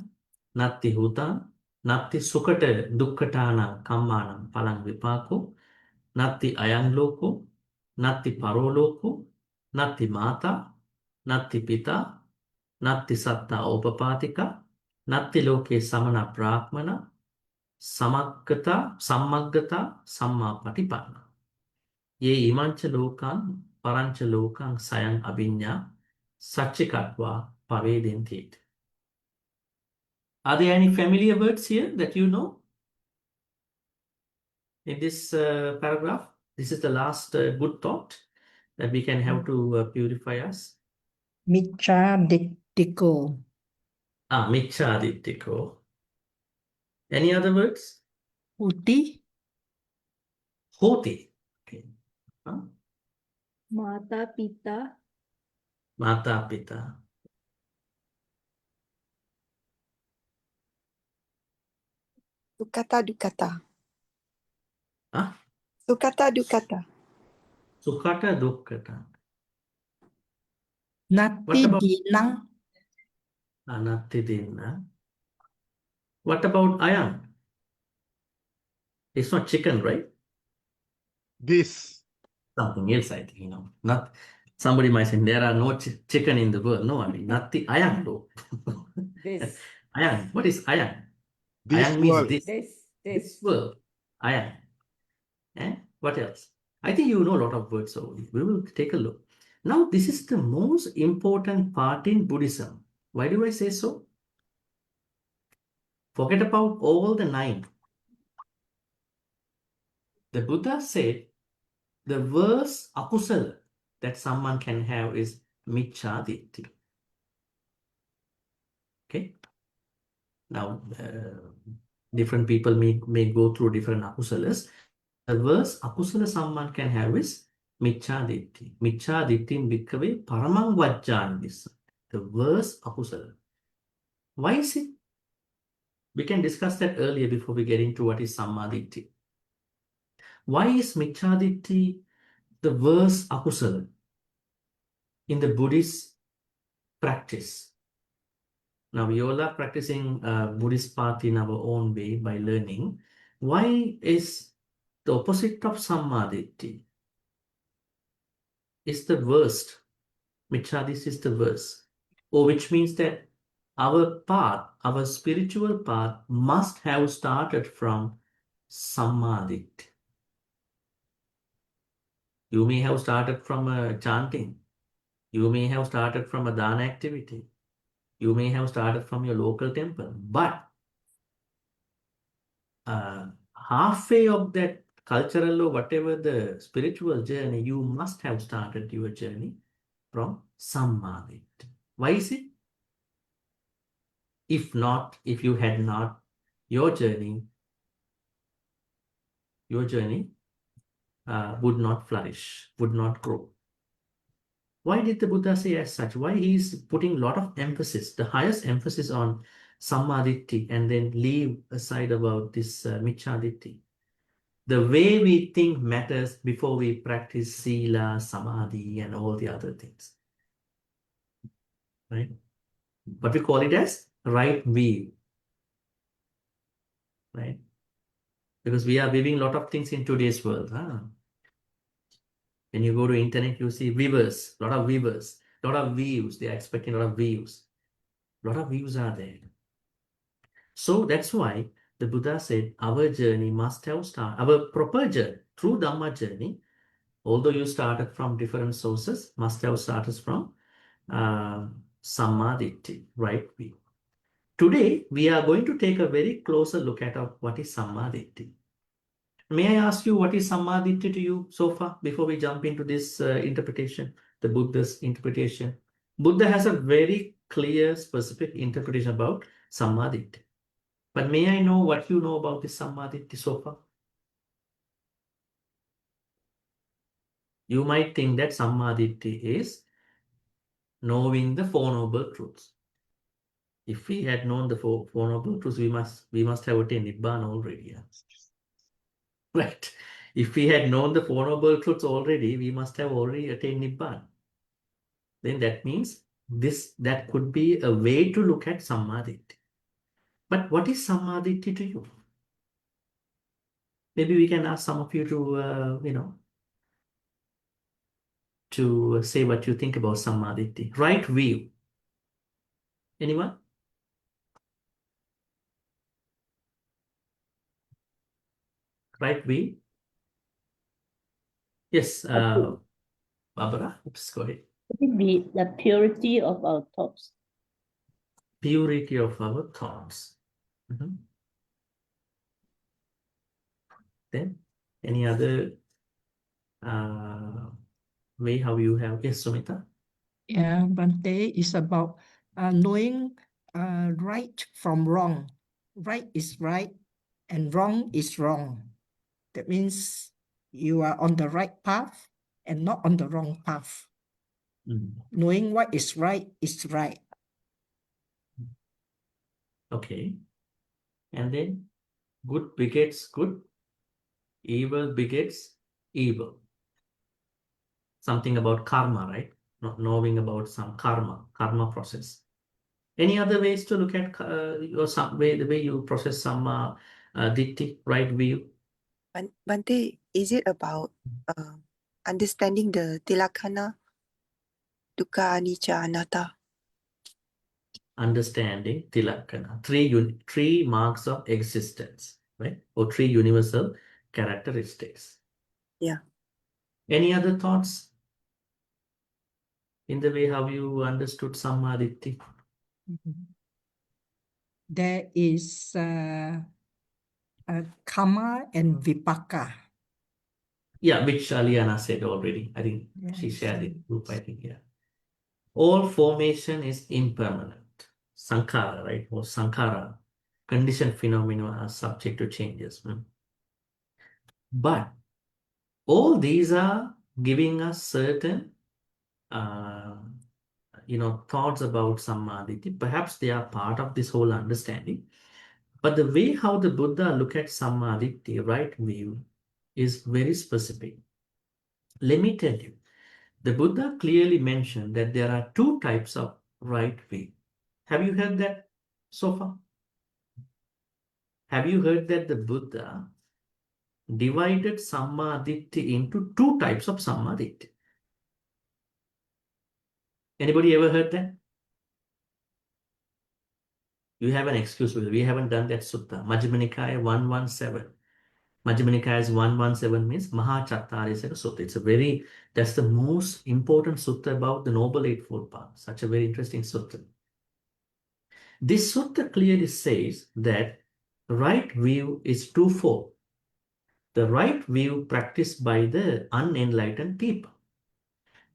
natti hutang natti sukata dukkatana kammanam palang vipako natti ayang loko natti paro loko natti mata natti pita natti satta opapatika natti loke samana brahmana samaggata samma patipanna ye imancha lokan parancha lokan sayang abinya satchikatva pavedenti. Are there any familiar words here that you know in this paragraph? This is the last good thought that we can have to purify us. Michadittiko. Michadittiko. Any other words? Uti. Hoti. Okay. Mata pita, Mata pita. Sukata dukata. Huh? Sukata dukata. Sukata dukkata. Nati What about dinang. Natti dinna? What about ayam? It's not chicken, right? This. Something else, I think, not somebody might say there are no chicken in the world. No, I mean not the ayang though. This, Ayang, what is ayang? This Ayang means world. this world. Ayang. What else? I think you know a lot of words, so we will take a look. Now, this is the most important part in Buddhism. Why do I say so? Forget about all the 9. The Buddha said the worst akusala that someone can have is miccha ditti. Okay. Now, different people may go through different akusalas. The worst akusala someone can have is miccha ditti. Miccha ditti bhikkave paramang vajjani. The worst akusala. Why is it? We can discuss that earlier before we get into what is samma ditti. Why is miccha ditti the worst akusala in the Buddhist practice? Now, we all are practicing Buddhist path in our own way by learning. Why is the opposite of sammaditi? Is the worst. Michadis is the worst. Or which means that our path, our spiritual path must have started from sammaditi. You may have started from chanting. You may have started from a dana activity. You may have started from your local temple. But halfway of that cultural or whatever the spiritual journey, you must have started your journey from sammadit. Why is it? If not, if you had not, your journey would not flourish, would not grow. Why did the Buddha say as such? Why he is putting a lot of emphasis, the highest emphasis on sammaditi, and then leave aside about this micchaditti? The way we think matters before we practice sila, samadhi, and all the other things. Right? But we call it as right view. Right? Because we are viewing a lot of things in today's world. When you go to internet, you see viewers, a lot of viewers, a lot of views. They are expecting a lot of views. A lot of views are there. So that's why the Buddha said our journey must have started, our proper journey, true Dhamma journey, although you started from different sources, must have started from sammaditi, right view. Today, we are going to take a very closer look at what is Sammaditthi. May I ask you what is Sammaditthi to you so far before we jump into this interpretation, the Buddha's interpretation? Buddha has a very clear, specific interpretation about Sammaditthi. But may I know what you know about this Sammaditthi so far? You might think that Sammaditthi is knowing the Four Noble Truths. If we had known the Four Noble Truths, we must have attained Nibbana already. Yeah? Right. If we had known the Four Noble Truths already, we must have already attained Nibbana. Then that means that could be a way to look at Sammaditthi. But what is Sammaditthi to you? Maybe we can ask some of you to say what you think about Sammaditthi. Right view. Anyone? Right view? Yes, Barbara, oops, go ahead. Would it be the purity of our thoughts? Purity of our thoughts. Mhm. Then, any other way how you have? Yes, Sumita? Yeah, Bhante is about knowing right from wrong. Right is right and wrong is wrong. That means you are on the right path and not on the wrong path. Knowing what is right is right. Okay. And then good begets good, evil begets evil. Something about karma, right? Not knowing about some karma process. Any other ways to look at the way you process some ditti, right view? Bhante, is it about understanding the Ti-Ratana, Dukkha, Anicca, Anatta? Understanding Ti-Ratana, three marks of existence, right? Or three universal characteristics. Yeah. Any other thoughts in the way how you understood Sammaditthi? There is karma and vipaka. Yeah, which Aliana said already. I think she Yes. shared it group, I think, yeah. All formation is impermanent. Sankhara, right? Or sankhara. Conditioned phenomena are subject to changes. But all these are giving us certain thoughts about Sammaditthi. Perhaps they are part of this whole understanding. But the way how the Buddha look at Sammaditthi, right view, is very specific. Let me tell you, the Buddha clearly mentioned that there are two types of right view. Have you heard that so far? Have you heard that the Buddha divided Sammaditthi into two types of Sammaditthi? Anybody ever heard that? You have an excuse with it. We haven't done that sutta. Majjhima Nikaya 117. Majjhima Nikaya's 117 means Mahachattarisaka Sutta. That's the most important sutta about the Noble Eightfold Path. Such a very interesting sutta. This sutta clearly says that right view is twofold. The right view practiced by the unenlightened people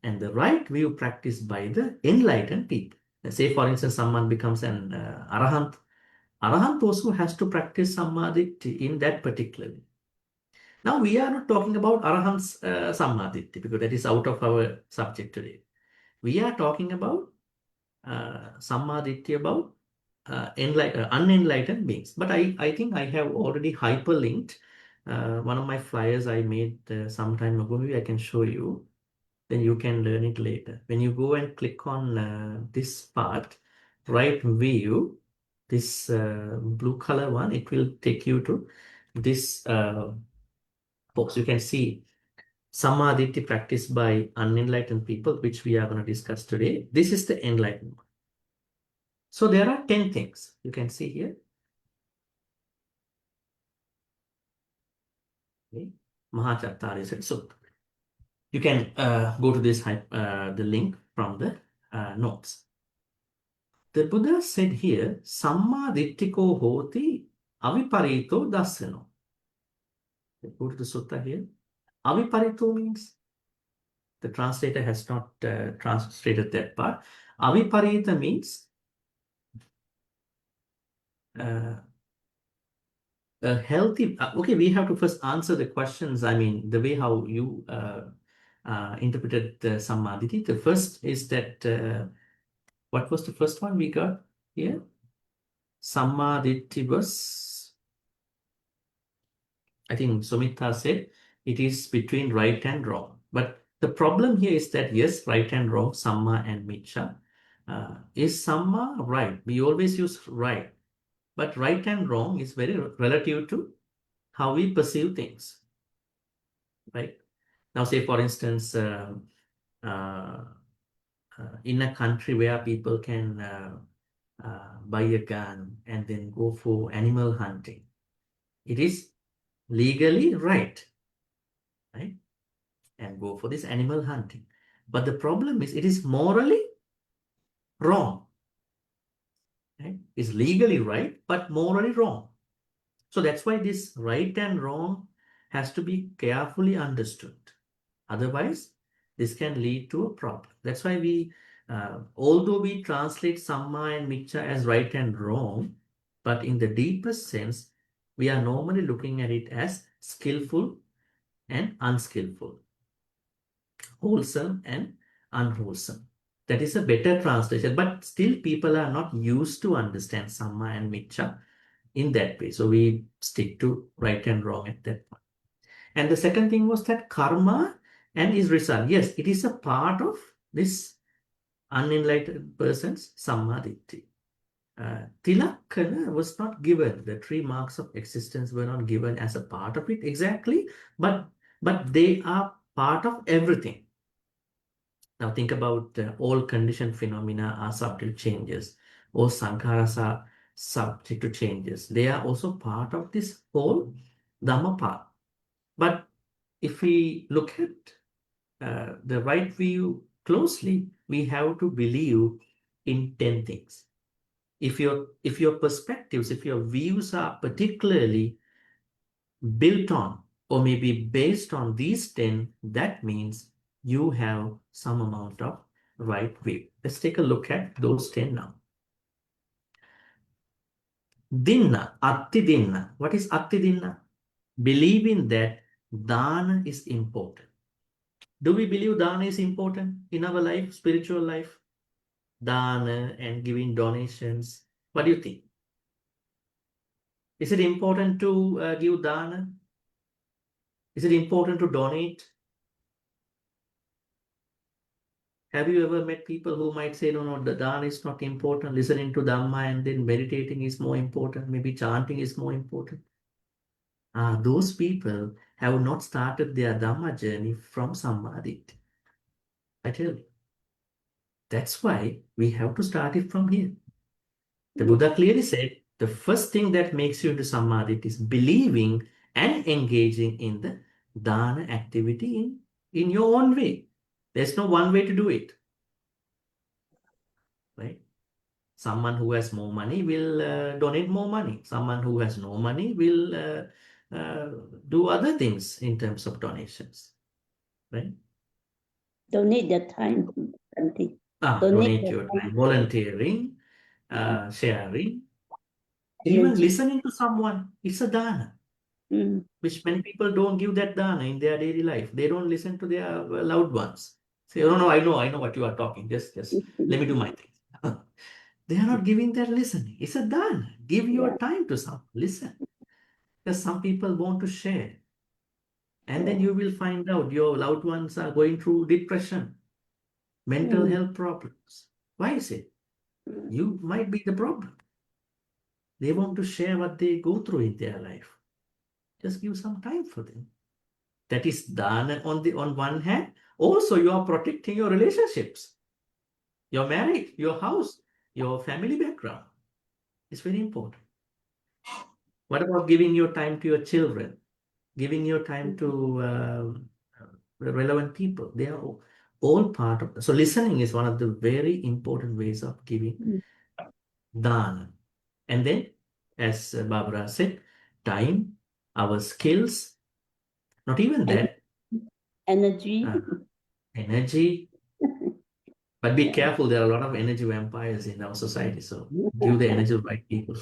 and the right view practiced by the enlightened people. Let's say, for instance, someone becomes an arahant. Arahant also has to practice Sammaditthi in that particular way. Now, we are not talking about Arahant's Sammaditthi because that is out of our subject today. We are talking about Sammaditthi about unenlightened beings. But I think I have already hyperlinked one of my flyers I made some time ago. Maybe I can show you. Then you can learn it later. When you go and click on this part, right view, this blue color one, it will take you to this box. You can see Sammaditthi practiced by unenlightened people, which we are going to discuss today. This is the enlightenment. So there are 10 things you can see here. Okay. Mahachattarisaka Sutta. You can go to this the link from the notes. the Buddha said here, Samma Dittiko Hoti Aviparito Dasano. Go to the sutta here. Aviparito means, the translator has not translated that part. Aviparita means a healthy. Okay, we have to first answer the questions. I mean, the way how you interpreted the Sammaditi. The first is that what was the first one we got here? Sammaditi was, I think Sumita said, it is between right and wrong. But the problem here is that yes, right and wrong, Samma and Miccha. Is Samma right? We always use right. But right and wrong is very relative to how we perceive things. Right? Now, say for instance, in a country where people can buy a gun and then go for animal hunting, it is legally right, and go for this animal hunting. But the problem is it is morally wrong. Right? It's legally right, but morally wrong. So that's why this right and wrong has to be carefully understood. Otherwise, this can lead to a problem. That's why we, although we translate Samma and Miccha as right and wrong, but in the deepest sense, we are normally looking at it as skillful and unskillful, wholesome and unwholesome. That is a better translation, but still people are not used to understand Samma and Miccha in that way. So we stick to right and wrong at that point. And the second thing was that karma and its result. Yes, it is a part of this unenlightened person's Sammaditthi. Tilakkhana was not given. The 3 marks of existence were not given as a part of it exactly, but they are part of everything. Now think about all conditioned phenomena are subject to changes. All sankharas are subject to changes. They are also part of this whole Dhamma path. But if we look at the right view closely, we have to believe in 10 things. If your perspectives, if your views are particularly built on or maybe based on these 10, that means you have some amount of right view. Let's take a look at those 10 now. Dinna, Atti Dinna. What is Atti Dinna? Believing that dana is important. Do we believe dana is important in our life, spiritual life? Dana and giving donations. What do you think? Is it important to give dana? Is it important to donate? Have you ever met people who might say, no, the dana is not important, listening to Dhamma and then meditating is more important, maybe chanting is more important? Those people have not started their Dhamma journey from Sammaditthi. I tell you. That's why we have to start it from here. The Buddha clearly said, the first thing that makes you into Sammaditthi is believing and engaging in the dana activity in your own way. There's no one way to do it. Right? Someone who has more money will donate more money. Someone who has no money will do other things in terms of donations. Right? Donate their time, Bhante. Donate their your time. time, volunteering, sharing, even Energy. listening to someone. It's a dana. Mm. Which many people don't give that dana in their daily life. They don't listen to their loved ones. Say, oh, no, I know what you are talking. Just let me do my thing. They are not giving that listening. It's a dana. Give your time to someone. Listen. Because some people want to share. And then you will find out your loved ones are going through depression, mental health problems. Why is it? You might be the problem. They want to share what they go through in their life. Just give some time for them. That is dana on one hand. Also, you are protecting your relationships, your marriage, your house, your family background. It's very important. What about giving your time to your children? Giving your time to relevant people? They are all part of it. So listening is one of the very important ways of giving dana. And then, as Barbara said, time, our skills, not even that, Energy. energy. But be Yeah. careful, there are a lot of energy vampires in our society. So give the energy to the right people.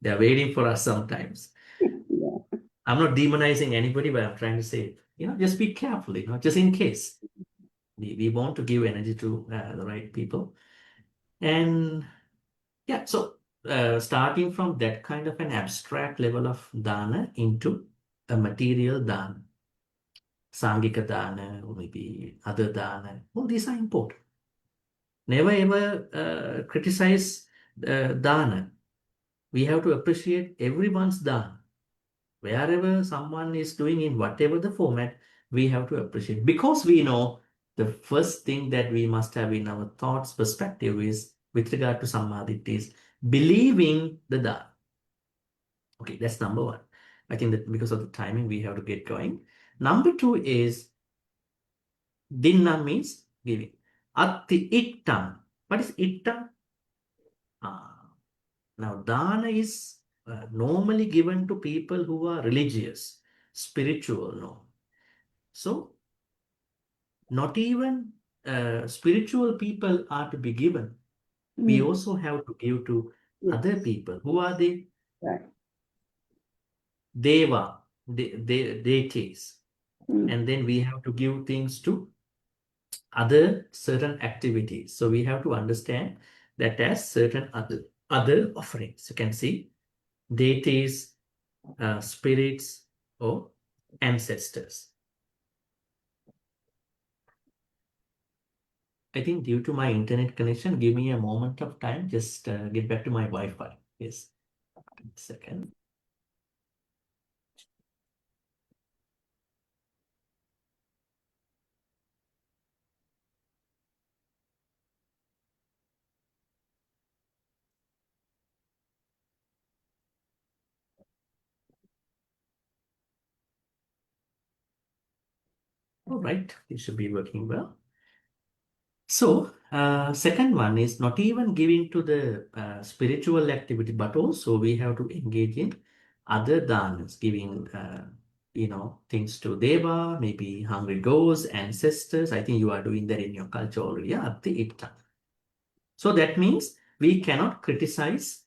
They are waiting for us sometimes. Yeah. I'm not demonizing anybody, but I'm trying to say, just be careful, just in case. We want to give energy to the right people. And yeah, so starting from that kind of an abstract level of dana into a material dana, sangika dana, or maybe other dana, all these are important. Never ever criticize dana. We have to appreciate everyone's dana. Wherever someone is doing in whatever the format, we have to appreciate. Because we know the first thing that we must have in our thoughts perspective is, with regard to samadhi, is believing the dana. Okay, that's number one. I think that because of the timing, we have to get going. Number two is dinna means giving. Atti ittam. What is ittam? Now, dana is normally given to people who are religious, spiritual, no. So, not even spiritual people are to be given. We also have to give to other people. Who are they? Right. Deva, deities. And then we have to give things to other certain activities. So we have to understand that as certain other offerings. You can see deities, spirits, or ancestors. I think due to my internet connection, give me a moment of time. Just get back to my Wi-Fi. Yes, second. All right, this should be working well. So, second one is not even giving to the spiritual activity, but also we have to engage in other danas, giving, things to Deva, maybe hungry ghosts, ancestors. I think you are doing that in your culture already. Yeah, Atti Itta. So that means we cannot criticize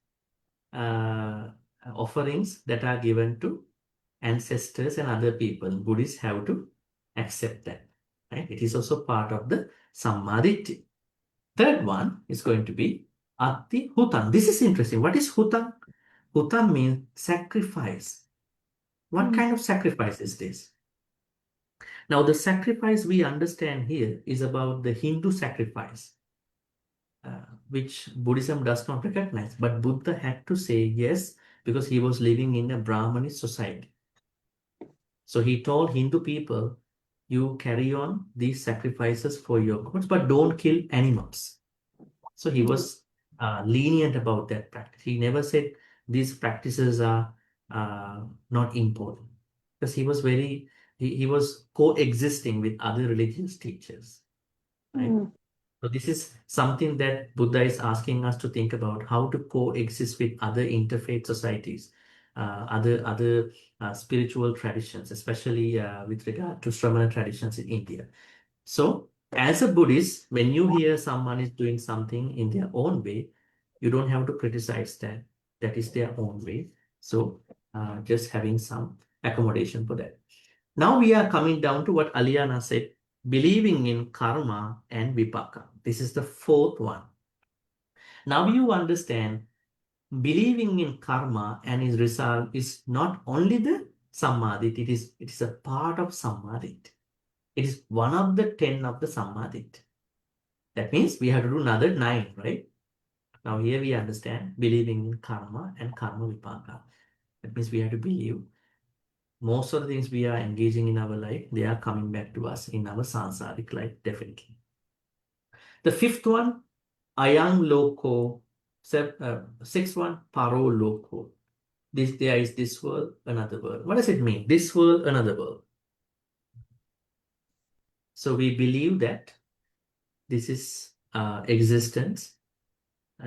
offerings that are given to ancestors and other people. Buddhists have to accept that. Right? It is also part of the samadhi. Third one is going to be Atti Hutan. This is interesting. What is Hutan? Hutan means sacrifice. What kind of sacrifice is this? Now, the sacrifice we understand here is about the Hindu sacrifice, which Buddhism does not recognize. But Buddha had to say yes because he was living in a Brahmanic society. So he told Hindu people, you carry on these sacrifices for your gods, but don't kill animals. So he was lenient about that practice. He never said these practices are not important, because he was he was coexisting with other religious teachers, right? So this is something that Buddha is asking us to think about, how to coexist with other interfaith societies, other spiritual traditions, especially with regard to Shramana traditions in India. So as a Buddhist, when you hear someone is doing something in their own way, you don't have to criticize that. That is their own way. So just having some accommodation for that. Now we are coming down to what Aliana said, believing in karma and vipaka. This is the fourth one. Now you understand, believing in karma and its result is not only the samadhi, it is a part of samadhi. It is one of the 10 of the samadhi. That means we have to do another 9, right? Now here we understand believing in karma and karma vipaka. That means we have to believe most of the things we are engaging in our life, they are coming back to us in our sansaric life, definitely. The fifth one, ayang loko. Sixth one, paro loko. There is this world, another world. What does it mean? This world, another world. So we believe that this is existence,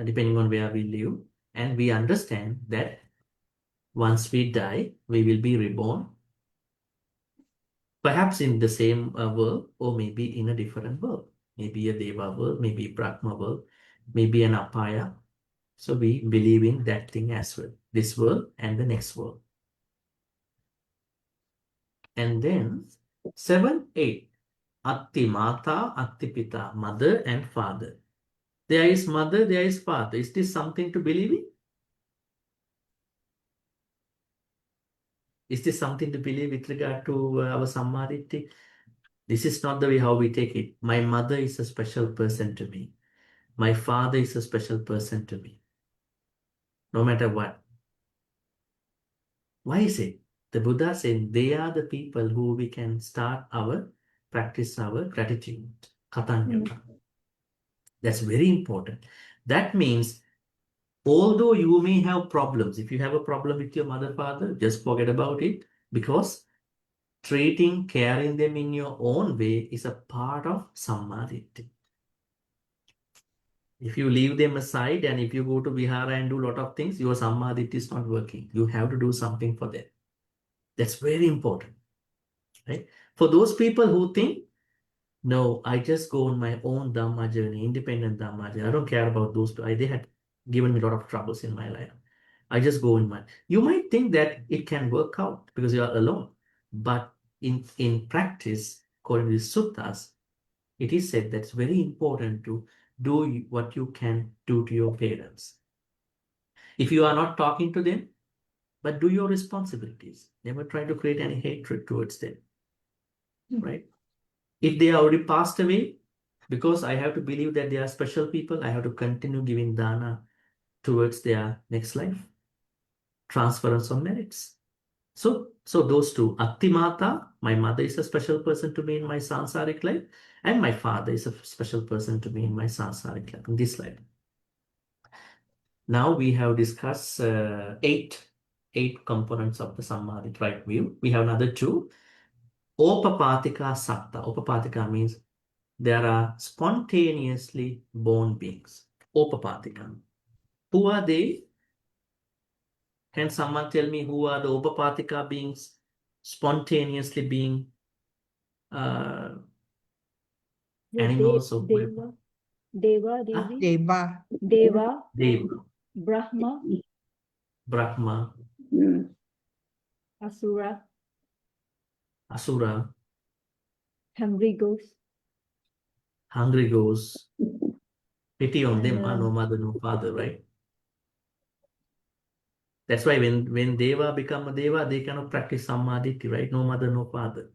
depending on where we live, and we understand that once we die, we will be reborn, perhaps in the same world, or maybe in a different world, maybe a Deva world, maybe Brahma world, maybe an Apaya. So we believe in that thing as well, this world and the next world. And then 7, 8, Atti Mata, Atti Pita, mother and father. There is mother, there is father. Is this something to believe in? Is this something to believe with regard to our Sammaditthi? This is not the way how we take it. My mother is a special person to me. My father is a special person to me. No matter what. Why is it? The Buddha said they are the people who we can practice our gratitude. Katanyaka. That's very important. That means, although you may have problems, if you have a problem with your mother, father, just forget about it, because caring them in your own way is a part of Sammaditthi. If you leave them aside and if you go to Vihara and do a lot of things, your Sammaditthi is not working. You have to do something for them. That's very important, right? For those people who think, no, I just go on my own Dhamma journey, independent Dhamma journey. I don't care about those two. They had given me a lot of troubles in my life. I just go in mine. You might think that it can work out because you are alone. But in practice, according to the suttas, it is said that it's very important to do what you can do to your parents. If you are not talking to them, but do your responsibilities. Never try to create any hatred towards them, right? If they are already passed away, because I have to believe that they are special people, I have to continue giving dana towards their next life. Transference of merits. So those two, Attimata, my mother is a special person to me in my sansaric life, and my father is a special person to me in my sansaric life, in this life. Now we have discussed eight components of the Sammadhi right view. We have another two. Opapatika Satta. Opapatika means there are spontaneously born beings. Opapatika. Who are they? Can someone tell me who are the Upapatika beings spontaneously being animals or Deva, Deva, Ah, Devi, Deva, Deva, Deva, Brahma, Brahma, Asura, Asura, hungry ghost, hungry ghosts, pity on them, and no mother, no father, right? That's why when Deva become a Deva, they cannot practice Sammaditthi, right? No mother, no father.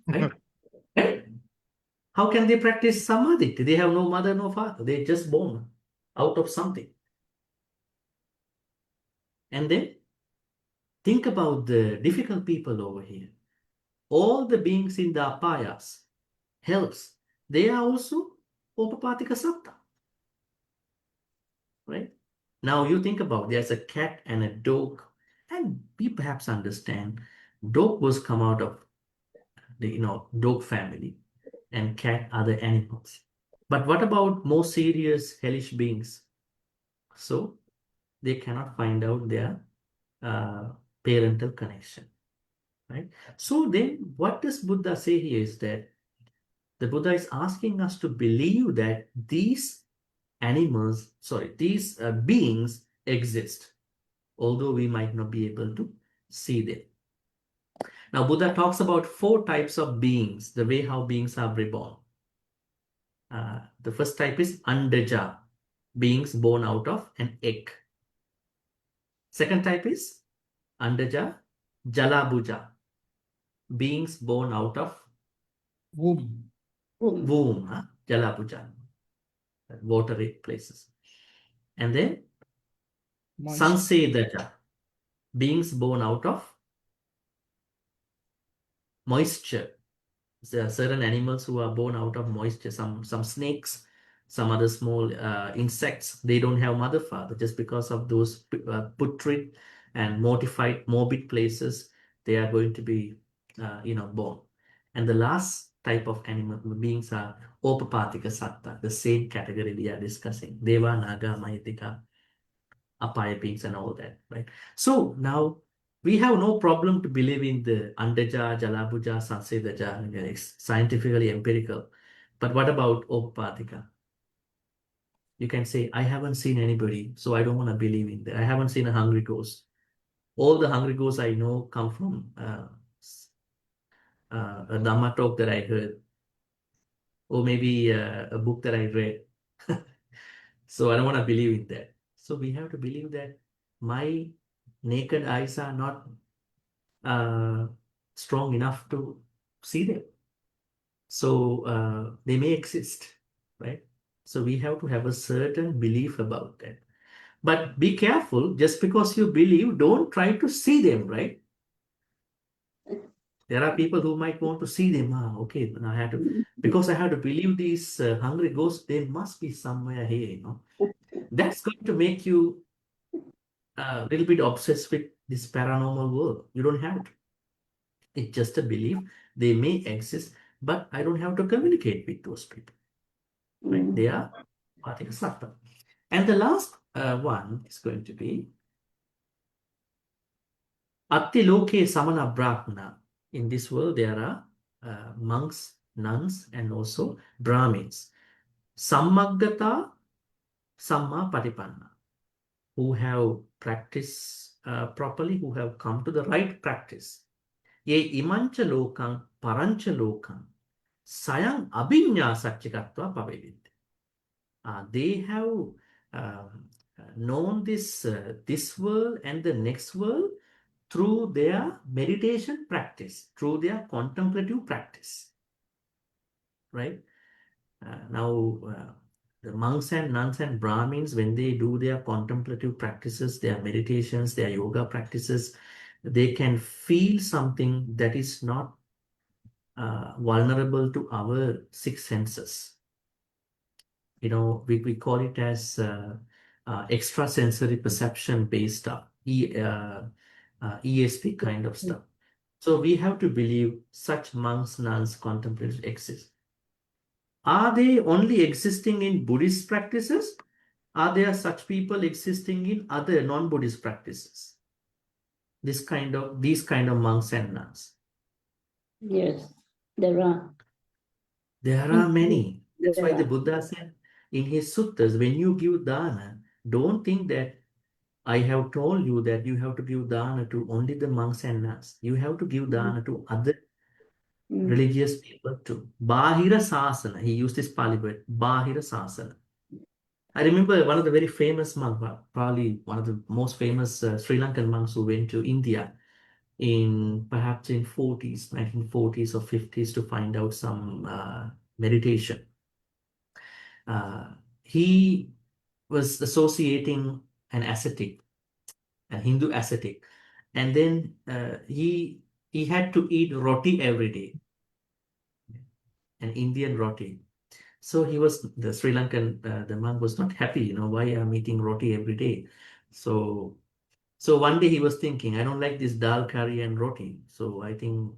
Right? Right? How can they practice Sammaditthi? They have no mother, no father. They're just born out of something. And then think about the difficult people over here. All the beings in the apayas, hells, they are also Upapatika Satta. Right? Now you think about there's a cat and a dog, and we perhaps understand dog was come out of the dog family, and cat other animals. But what about more serious hellish beings? So they cannot find out their parental connection. Right? So then what does Buddha say here is that the Buddha is asking us to believe that these beings exist, although we might not be able to see them. Now, Buddha talks about 4 types of beings, the way how beings are reborn. The first type is Andaja, beings born out of an egg. Second type is Andaja Jalabuja, beings born out of womb. womb, Jalabuja, watery places. And then Moist. Sansedaja, beings born out of moisture. There are certain animals who are born out of moisture. Some snakes, some other small insects. They don't have mother father just because of those putrid and morbid places. They are going to be born. And the last type of animal beings are Opapatika Satta, the same category we are discussing. Deva, Naga, Mahitika, Apaya beings and all that, right? So now we have no problem to believe in the Andaja, Jalabuja, Sansedaja, it's scientifically empirical. But what about Opapatika? You can say, I haven't seen anybody, so I don't want to believe in that. I haven't seen a hungry ghost. All the hungry ghosts I know come from a Dhamma talk that I heard, or maybe a book that I read. So I don't want to believe in that. So we have to believe that my naked eyes are not strong enough to see them. So they may exist, right? So we have to have a certain belief about that. But be careful, just because you believe, don't try to see them, right? There are people who might want to see them. Okay, I have to, because I have to believe these hungry ghosts, they must be somewhere here, you know. That's going to make you a little bit obsessed with this paranormal world. You don't have to. It's just a belief. They may exist, but I don't have to communicate with those people. Right? They are Patika Satta. And the last one is going to be Atti Loke Samana Brahmana. In this world, there are monks, nuns, and also Brahmins. Sammaggata Samma Patipanna, who have practiced properly, who have come to the right practice. Ye imancha lokang parancha lokang sayang abhinya satchikatva pavedit. They have known this world and the next world through their meditation practice, through their contemplative practice, right? Now, the monks and nuns and Brahmins, when they do their contemplative practices, their meditations, their yoga practices, they can feel something that is not vulnerable to our six senses. You know, we call it as extrasensory perception based stuff, ESP kind of stuff. So we have to believe such monks, nuns, contemplatives exist. Are they only existing in Buddhist practices? Are there such people existing in other non-Buddhist practices? These kind of monks and nuns. Yes, there are. There are many. That's why the There are. Buddha said in his suttas, when you give dana, don't think that I have told you that you have to give dana to only the monks and nuns. You have to give dana to other religious people too. Bahira sasana. He used this Pali word, Bahira sasana. I remember one of the very famous monks, probably one of the most famous Sri Lankan monks who went to India perhaps in 1940s or 50s to find out some meditation. He was associating an ascetic, a Hindu ascetic, and then he had to eat roti every day, an Indian roti. So the Sri Lankan, the monk was not happy, you know, why I'm eating roti every day. So one day he was thinking, I don't like this dal curry and roti. So I think,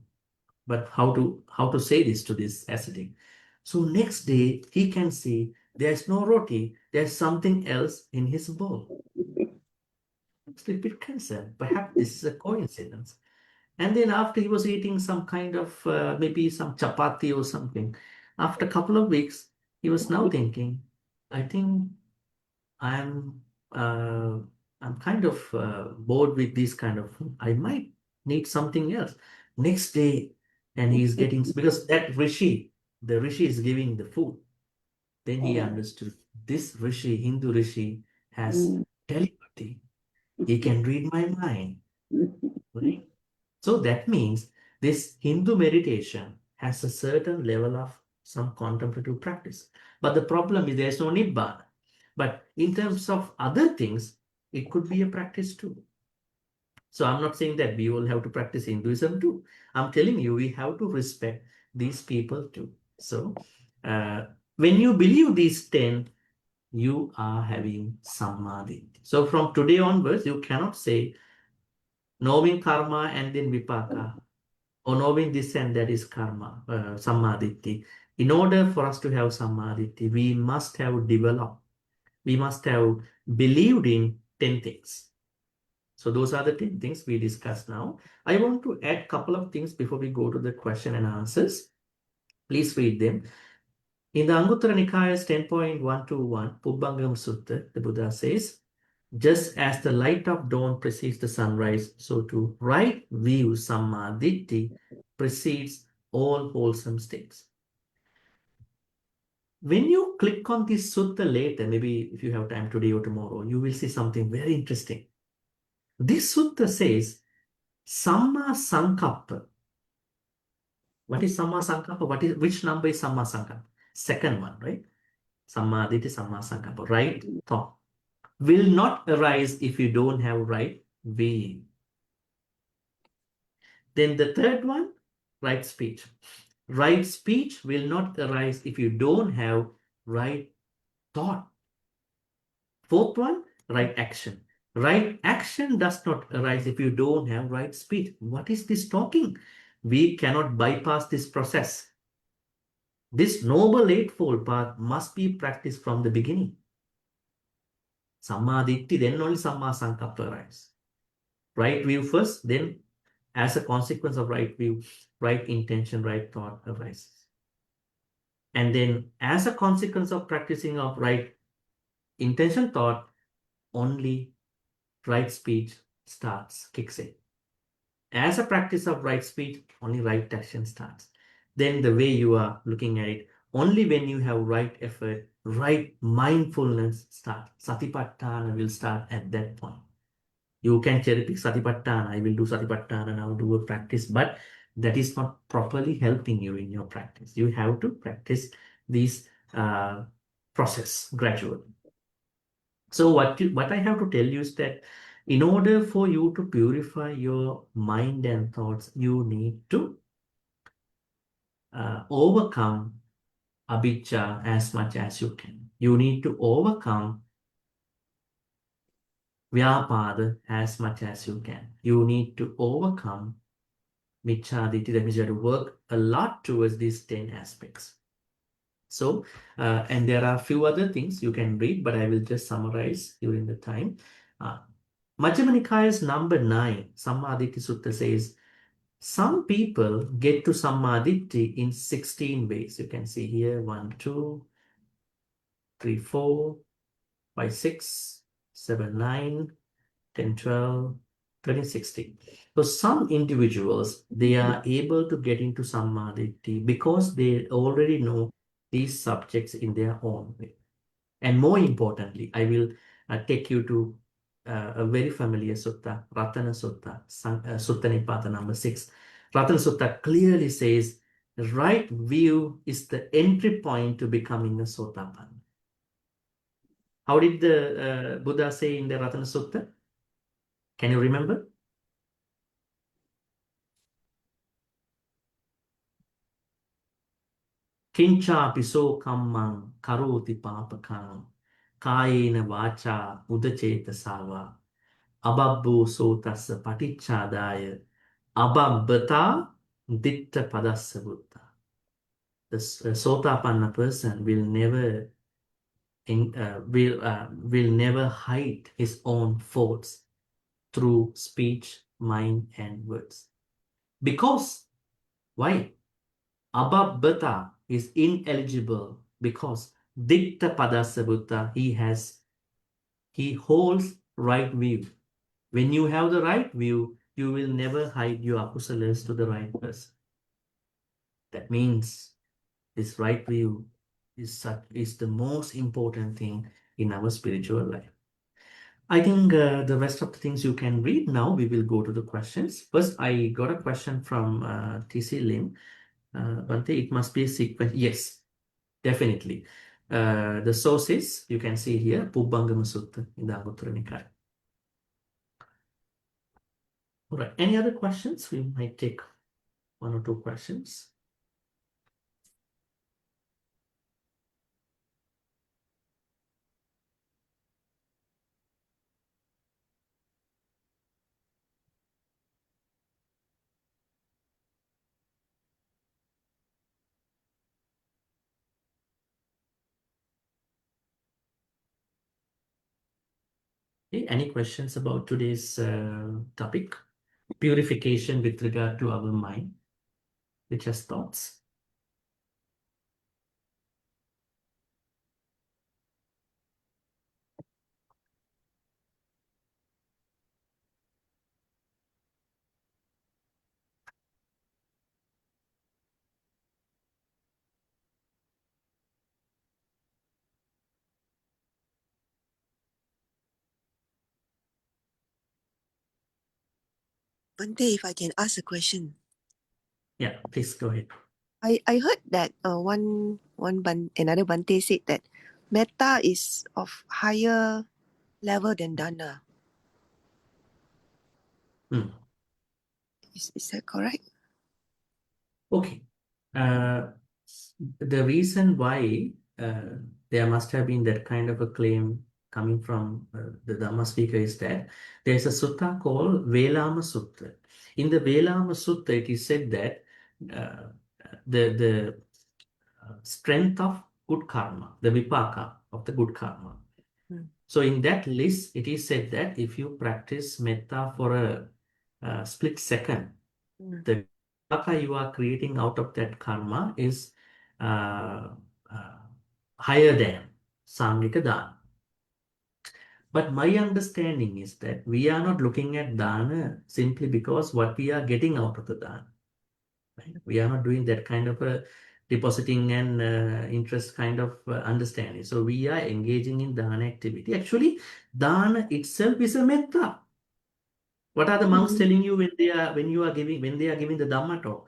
but how to say this to this ascetic? So next day he can see there's no roti, there's something else in his bowl. It's a bit concerned. Perhaps this is a coincidence. And then after he was eating some kind of maybe some chapati or something, after a couple of weeks, he was now thinking, I think I'm kind of bored with this kind of food. I might need something else. Next day, and he's getting, because that rishi, the rishi is giving the food. Then he understood this rishi, Hindu rishi, has telepathy. He can read my mind. Right? So that means this Hindu meditation has a certain level of some contemplative practice. But the problem is there's no nibbana. But in terms of other things, it could be a practice too. So I'm not saying that we all have to practice Hinduism too. I'm telling you, we have to respect these people too. So when you believe these 10, you are having samadhi. So from today onwards, you cannot say knowing karma and then vipaka. or knowing this and that is karma, sammaditthi. In order for us to have sammaditthi, we must have developed, we must have believed in 10 things. So those are the 10 things we discussed now. I want to add a couple of things before we go to the question and answers. Please read them. In the Anguttara Nikaya's 10.121, Pubbangam Sutta, the Buddha says, just as the light of dawn precedes the sunrise, so too right view, sammaditthi, precedes all wholesome states. When you click on this sutta later, maybe if you have time today or tomorrow, you will see something very interesting. This sutta says, Samma Sankappa. What is Samma Sankappa? Which number is Samma Sankappa? Second one, right? Sammaditthi, Samma Sankappa, right thought. Will not arise if you don't have right way. Then the third one, right speech. Right speech will not arise if you don't have right thought. Fourth one, right action. Right action does not arise if you don't have right speech. What is this talking? We cannot bypass this process. This noble eightfold path must be practiced from the beginning. Sammaditthi, then only Samma Sankappa arises. Right view first, then as a consequence of right view, right intention, right thought arises. And then as a consequence of practicing of right intention, thought, only right speech kicks in. As a practice of right speech, only right action starts. Then the way you are looking at it, only when you have right effort, right mindfulness starts. Satipatthana will start at that point. You can cherry pick Satipatthana. I will do Satipatthana and I will do a practice, but that is not properly helping you in your practice. You have to practice this process gradually. So what I have to tell you is that in order for you to purify your mind and thoughts, you need to overcome avijja as much as you can. You need to overcome vyapada as much as you can. You need to overcome micchaditthi. That means you have to work a lot towards these 10 aspects. So, and there are a few other things you can read, but I will just summarize during the time. Majjhima Nikaya's number 9, Sammaditthi Sutta says, some people get to Sammaditthi in 16 ways. You can see here 1, 2, 3, 4, 5, 6, 7, 9, 10, 12, 13, 16. So some individuals, they are able to get into Sammaditthi because they already know these subjects in their own way. And more importantly, I will take you to a very familiar sutta, Ratana Sutta, Sutta Nipata number 6. Ratana Sutta clearly says, right view is the entry point to becoming a Sotapanna. How did the Buddha say in the Ratana Sutta? Can you remember? Kincha piso kammang karoti papakang kayena vacha udacheta sava ababbu sotassa paticchadaya ababbata ditta padassa buddha. The Sotapanna person will never will never hide his own faults through speech, mind, and words. Because why? Ababbata is ineligible because Dikta Padasa Buddha, he holds right view. When you have the right view, you will never hide your akusalas to the right person. That means this right view is the most important thing in our spiritual life. I think the rest of the things you can read now. We will go to the questions. First, I got a question from T.C. Lim. Bhante, it must be a sequence. Yes, definitely. The sources you can see here, Pubbangama Sutta in the Anguttara Nikaya. All right. Any other questions? We might take 1 or 2 questions. Okay, any questions about today's topic? Purification with regard to our mind, which has thoughts. Bhante, if I can ask a question. Yeah, please go ahead. I heard that another Bhante said that metta is of higher level than dana. Hmm. Is that correct? Okay. The reason why there must have been that kind of a claim coming from the Dhamma speaker is that there's a sutta called Velama Sutta. In the Velama Sutta, it is said that uh, the strength of good karma, the vipaka of the good karma. Hmm. So in that list, it is said that if you practice metta for a split second, the vipaka you are creating out of that karma is uh, uh, higher than Sangika Dana. But my understanding is that we are not looking at dana simply because what we are getting out of the dana. Right? We are not doing that kind of a depositing and interest kind of understanding. So we are engaging in dana activity. Actually, dana itself is a metta. What are the monks telling you when they are giving the Dhamma talk?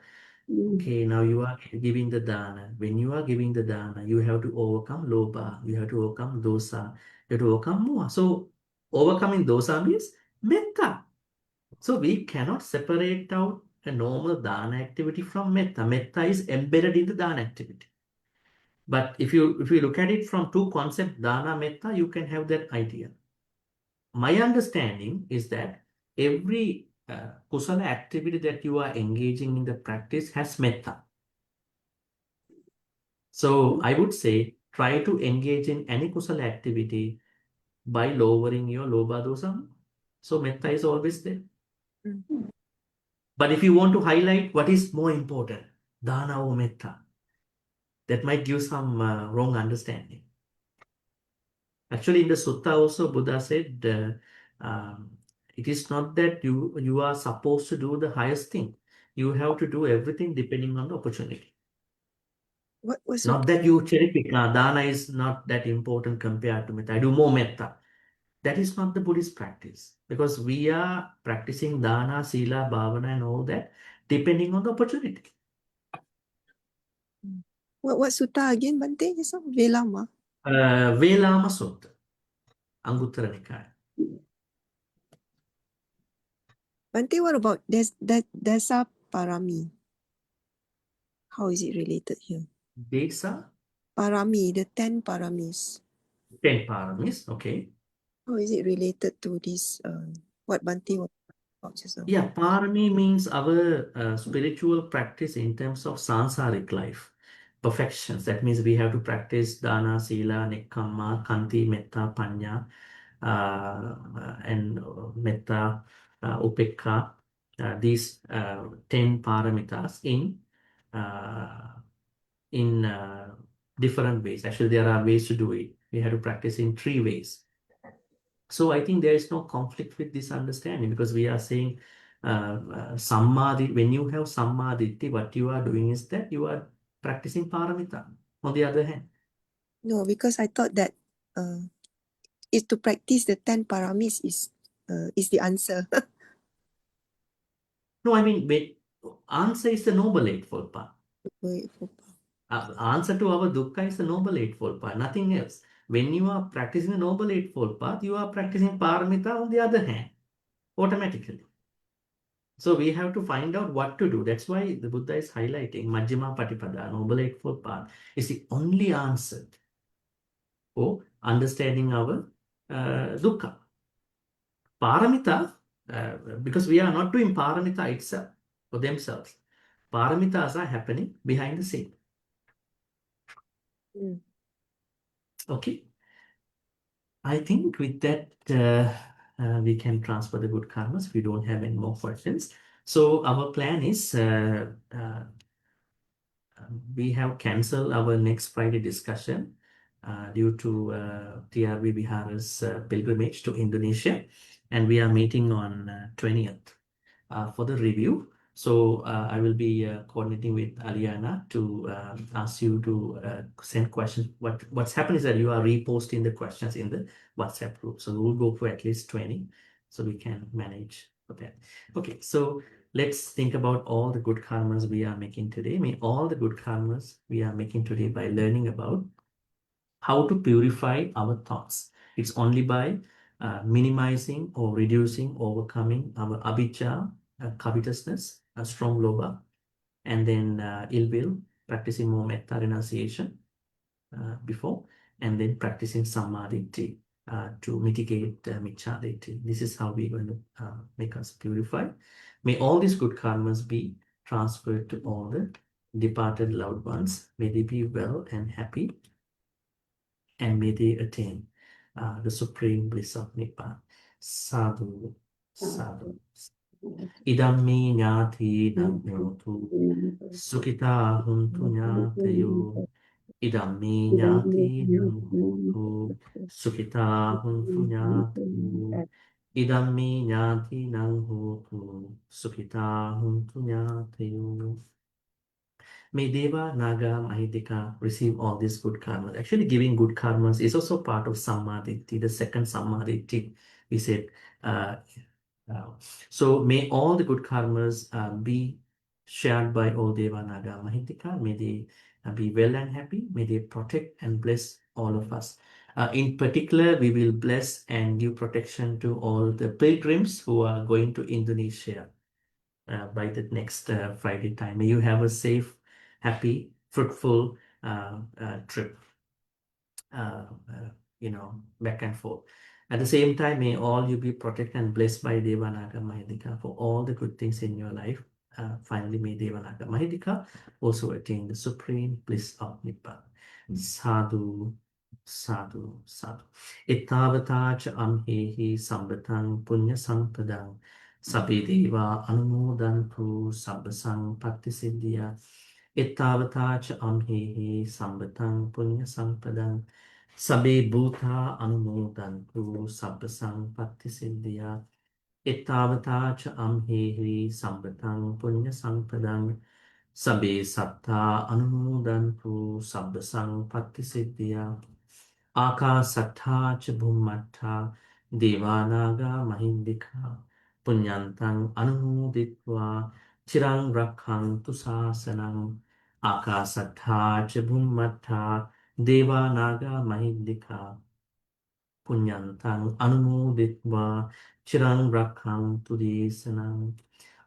Okay, now you are giving the dana. When you are giving the dana, you have to overcome lobha, you have to overcome dosa, you have to overcome moha. So overcoming dosa means metta. So we cannot separate out a normal dana activity from metta. Metta is embedded in the dana activity. But if you look at it from two concepts, dana, metta, you can have that idea. My understanding is that every kusala activity that you are engaging in the practice has metta. So I would say try to engage in any kusala activity by lowering your lobha dosa. So metta is always there. But if you want to highlight what is more important, dana or metta, that might give some wrong understanding. Actually, in the sutta also, Buddha said, it is not that you are supposed to do the highest thing. You have to do everything depending on the opportunity. What was Not that you cherry pick. Dana is not that important compared to metta. I do more metta. That is not the Buddhist practice. Because we are practicing dana, sila, bhavana and all that depending on the opportunity. what sutta again, Bhante? Just now? Velama. Velama Sutta, Anguttara Nikaya. Bhante, what about dasa parami? How is it related here? Desa, Parami, the 10 paramis. 10 paramis, okay. How is it related to this? What Bhante was about just now? Yeah, parami means our spiritual practice in terms of sansaric life, perfections. That means we have to practice dana, sila, nekkhamma, khanti, metta, panya, and metta, upekka. These 10 paramitas in different ways. Actually, there are ways to do it. We have to practice in 3 ways. So I think there is no conflict with this understanding because we are saying sammadhi. When you have sammadhi, what you are doing is that you are practicing paramita. On the other hand, No, because I thought that is to practice the 10 paramis is the answer. no, I mean, answer is the noble eightfold path. Wait, Answer to our dukkha is the noble eightfold path, nothing else. When you are practicing the noble eightfold path, you are practicing paramita on the other hand, automatically. So we have to find out what to do. That's why the Buddha is highlighting Majjhima Patipada, Noble Eightfold Path, is the only answer for understanding our dukkha. Paramita, because we are not doing paramita itself for themselves. Paramitas are happening behind the scene. Okay. I think with that, we can transfer the good karmas if we don't have any more questions. So our plan is we have cancelled our next Friday discussion due to TRV Vihara's pilgrimage to Indonesia, and we are meeting on 20th for the review. So I will be coordinating with Aliana to ask you to send questions. What's happened is that you are reposting the questions in the WhatsApp group. So we'll go for at least 20 so we can manage for that. Okay, so let's think about all the good karmas we are making today. May all the good karmas we are making today by learning about how to purify our thoughts. It's only by minimizing or reducing, overcoming our abhijja, covetousness, a strong lobha, and then ill will, practicing more metta renunciation before, and then practicing samadhi to mitigate micchaditi. This is how we're going to make us purify. May all these good karmas be transferred to all the departed loved ones. May they be well and happy, and may they attain the supreme bliss of Nibbana. Sadhu, sadhu. Idammi nyati namyotu sukita huntu nyatayo. Idammi nyati namyotu sukita huntu nyatayo. Idammi nyati namyotu sukita huntu nyatayo. May Deva, Naga, Mahitika receive all these good karmas. Actually, giving good karmas is also part of Sammaditi, the second Sammaditi. We said, so may all the good karmas be shared by all Deva, Naga, Mahitika. May they be well and happy. May they protect and bless all of us. In particular, we will bless and give protection to all the pilgrims who are going to Indonesia by the next Friday time. May you have a safe, happy, fruitful trip, back and forth. At the same time, may all you be protected and blessed by Devanaga Mahidika for all the good things in your life. Finally, may Devanaga Mahidika also attain the supreme bliss of Nibbana. Sadhu, sadhu, sadhu. Ittavata cha amhehi sambatang punya sampadang. Sabbe deva anumodantu sabbasang pattisiddhya. Ittavata cha amhehi sambatang punya sampadang. Sabbe bhuta anumodantu sabbasang pattisiddhya. Ittavata cha amhehi sambatang punya sampadang. Sabbe satta anumodantu sabbasang pattisiddhya. Akasattha cha bhummattha devanaga mahindika punyantang anumoditva chirang rakhantu sasanam. Akasattha cha bhummattha devanaga mahindika punyantang anumoditva chirang rakhantu desanam.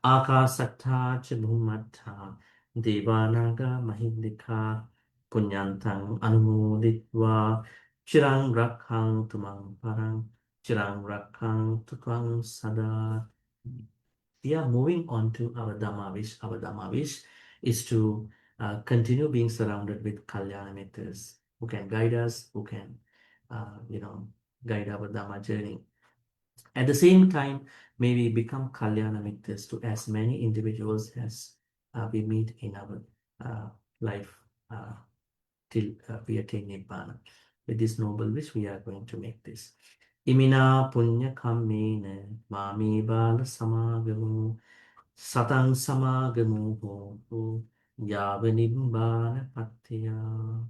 Akasattha cha bhummattha devanaga mahindika punyantang anumoditva chirang rakhang tumang parang chirang rakhang tukang sada. We are moving on to our Dhammavish. Our Dhammavish is to continue being surrounded with Kalyana Mitras who can guide us, who can, guide our Dhamma journey. At the same time, may we become Kalyana Mitras to as many individuals as we meet in our life till we attain Nibbana. With this noble wish, we are going to make this. Imina punya kammena mami bala samagamu satang samagamu hotu yavanibbana pattiya.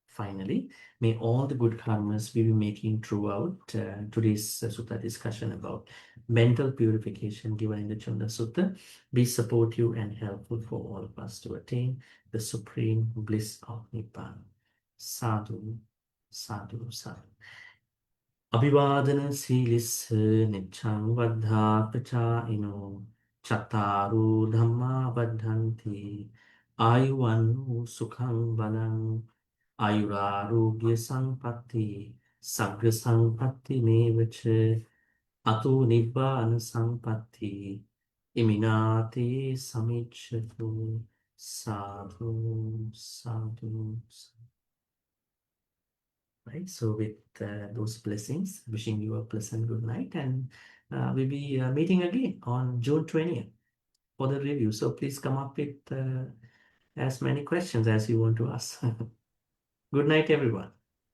Finally, may all the good karmas we be making throughout today's sutta discussion about mental purification given in the Cunda Sutta be supportive and helpful for all of us to attain the supreme bliss of Nibbana. Sadhu, sadhu, sadhu. Abhivadana silis nichang vaddha pachāino chattaru dhamma vaddhanti ayuvanu sukhang balang. Ayurarogya sampatti, sagga sampatti mevacha, ato nibbana sampatti, iminati samichatu, sadhu, sadhu, sadhu. Right. So with those blessings, wishing you a pleasant good night, and we'll be meeting again on June 20th for the review. So please come up with as many questions as you want to ask. Good night, everyone.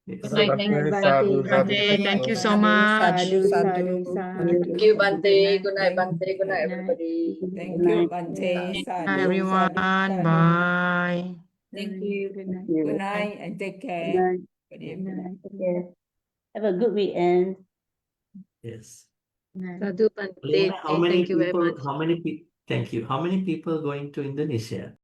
Yes. Good night. Thank you, Sadhu, sadhu, Bhante. Thank you so sadhu. much. Sadhu, Sadhu, sadhu, sadhu. sadhu. Thank you, Bhante. Good night, Bhante. Good night, Good night. everybody. Thank you, Bhante. Good Sadhu, Hi, everyone. sadhu, sadhu. Bye. Thank you. Good night. Good night and take Good care. night. Good night. Yes. Have a good weekend. Yes. Good night. Sadhu Bhante. Liana, how many Thank you very people? much. How many people? Thank you. How many people going to Indonesia?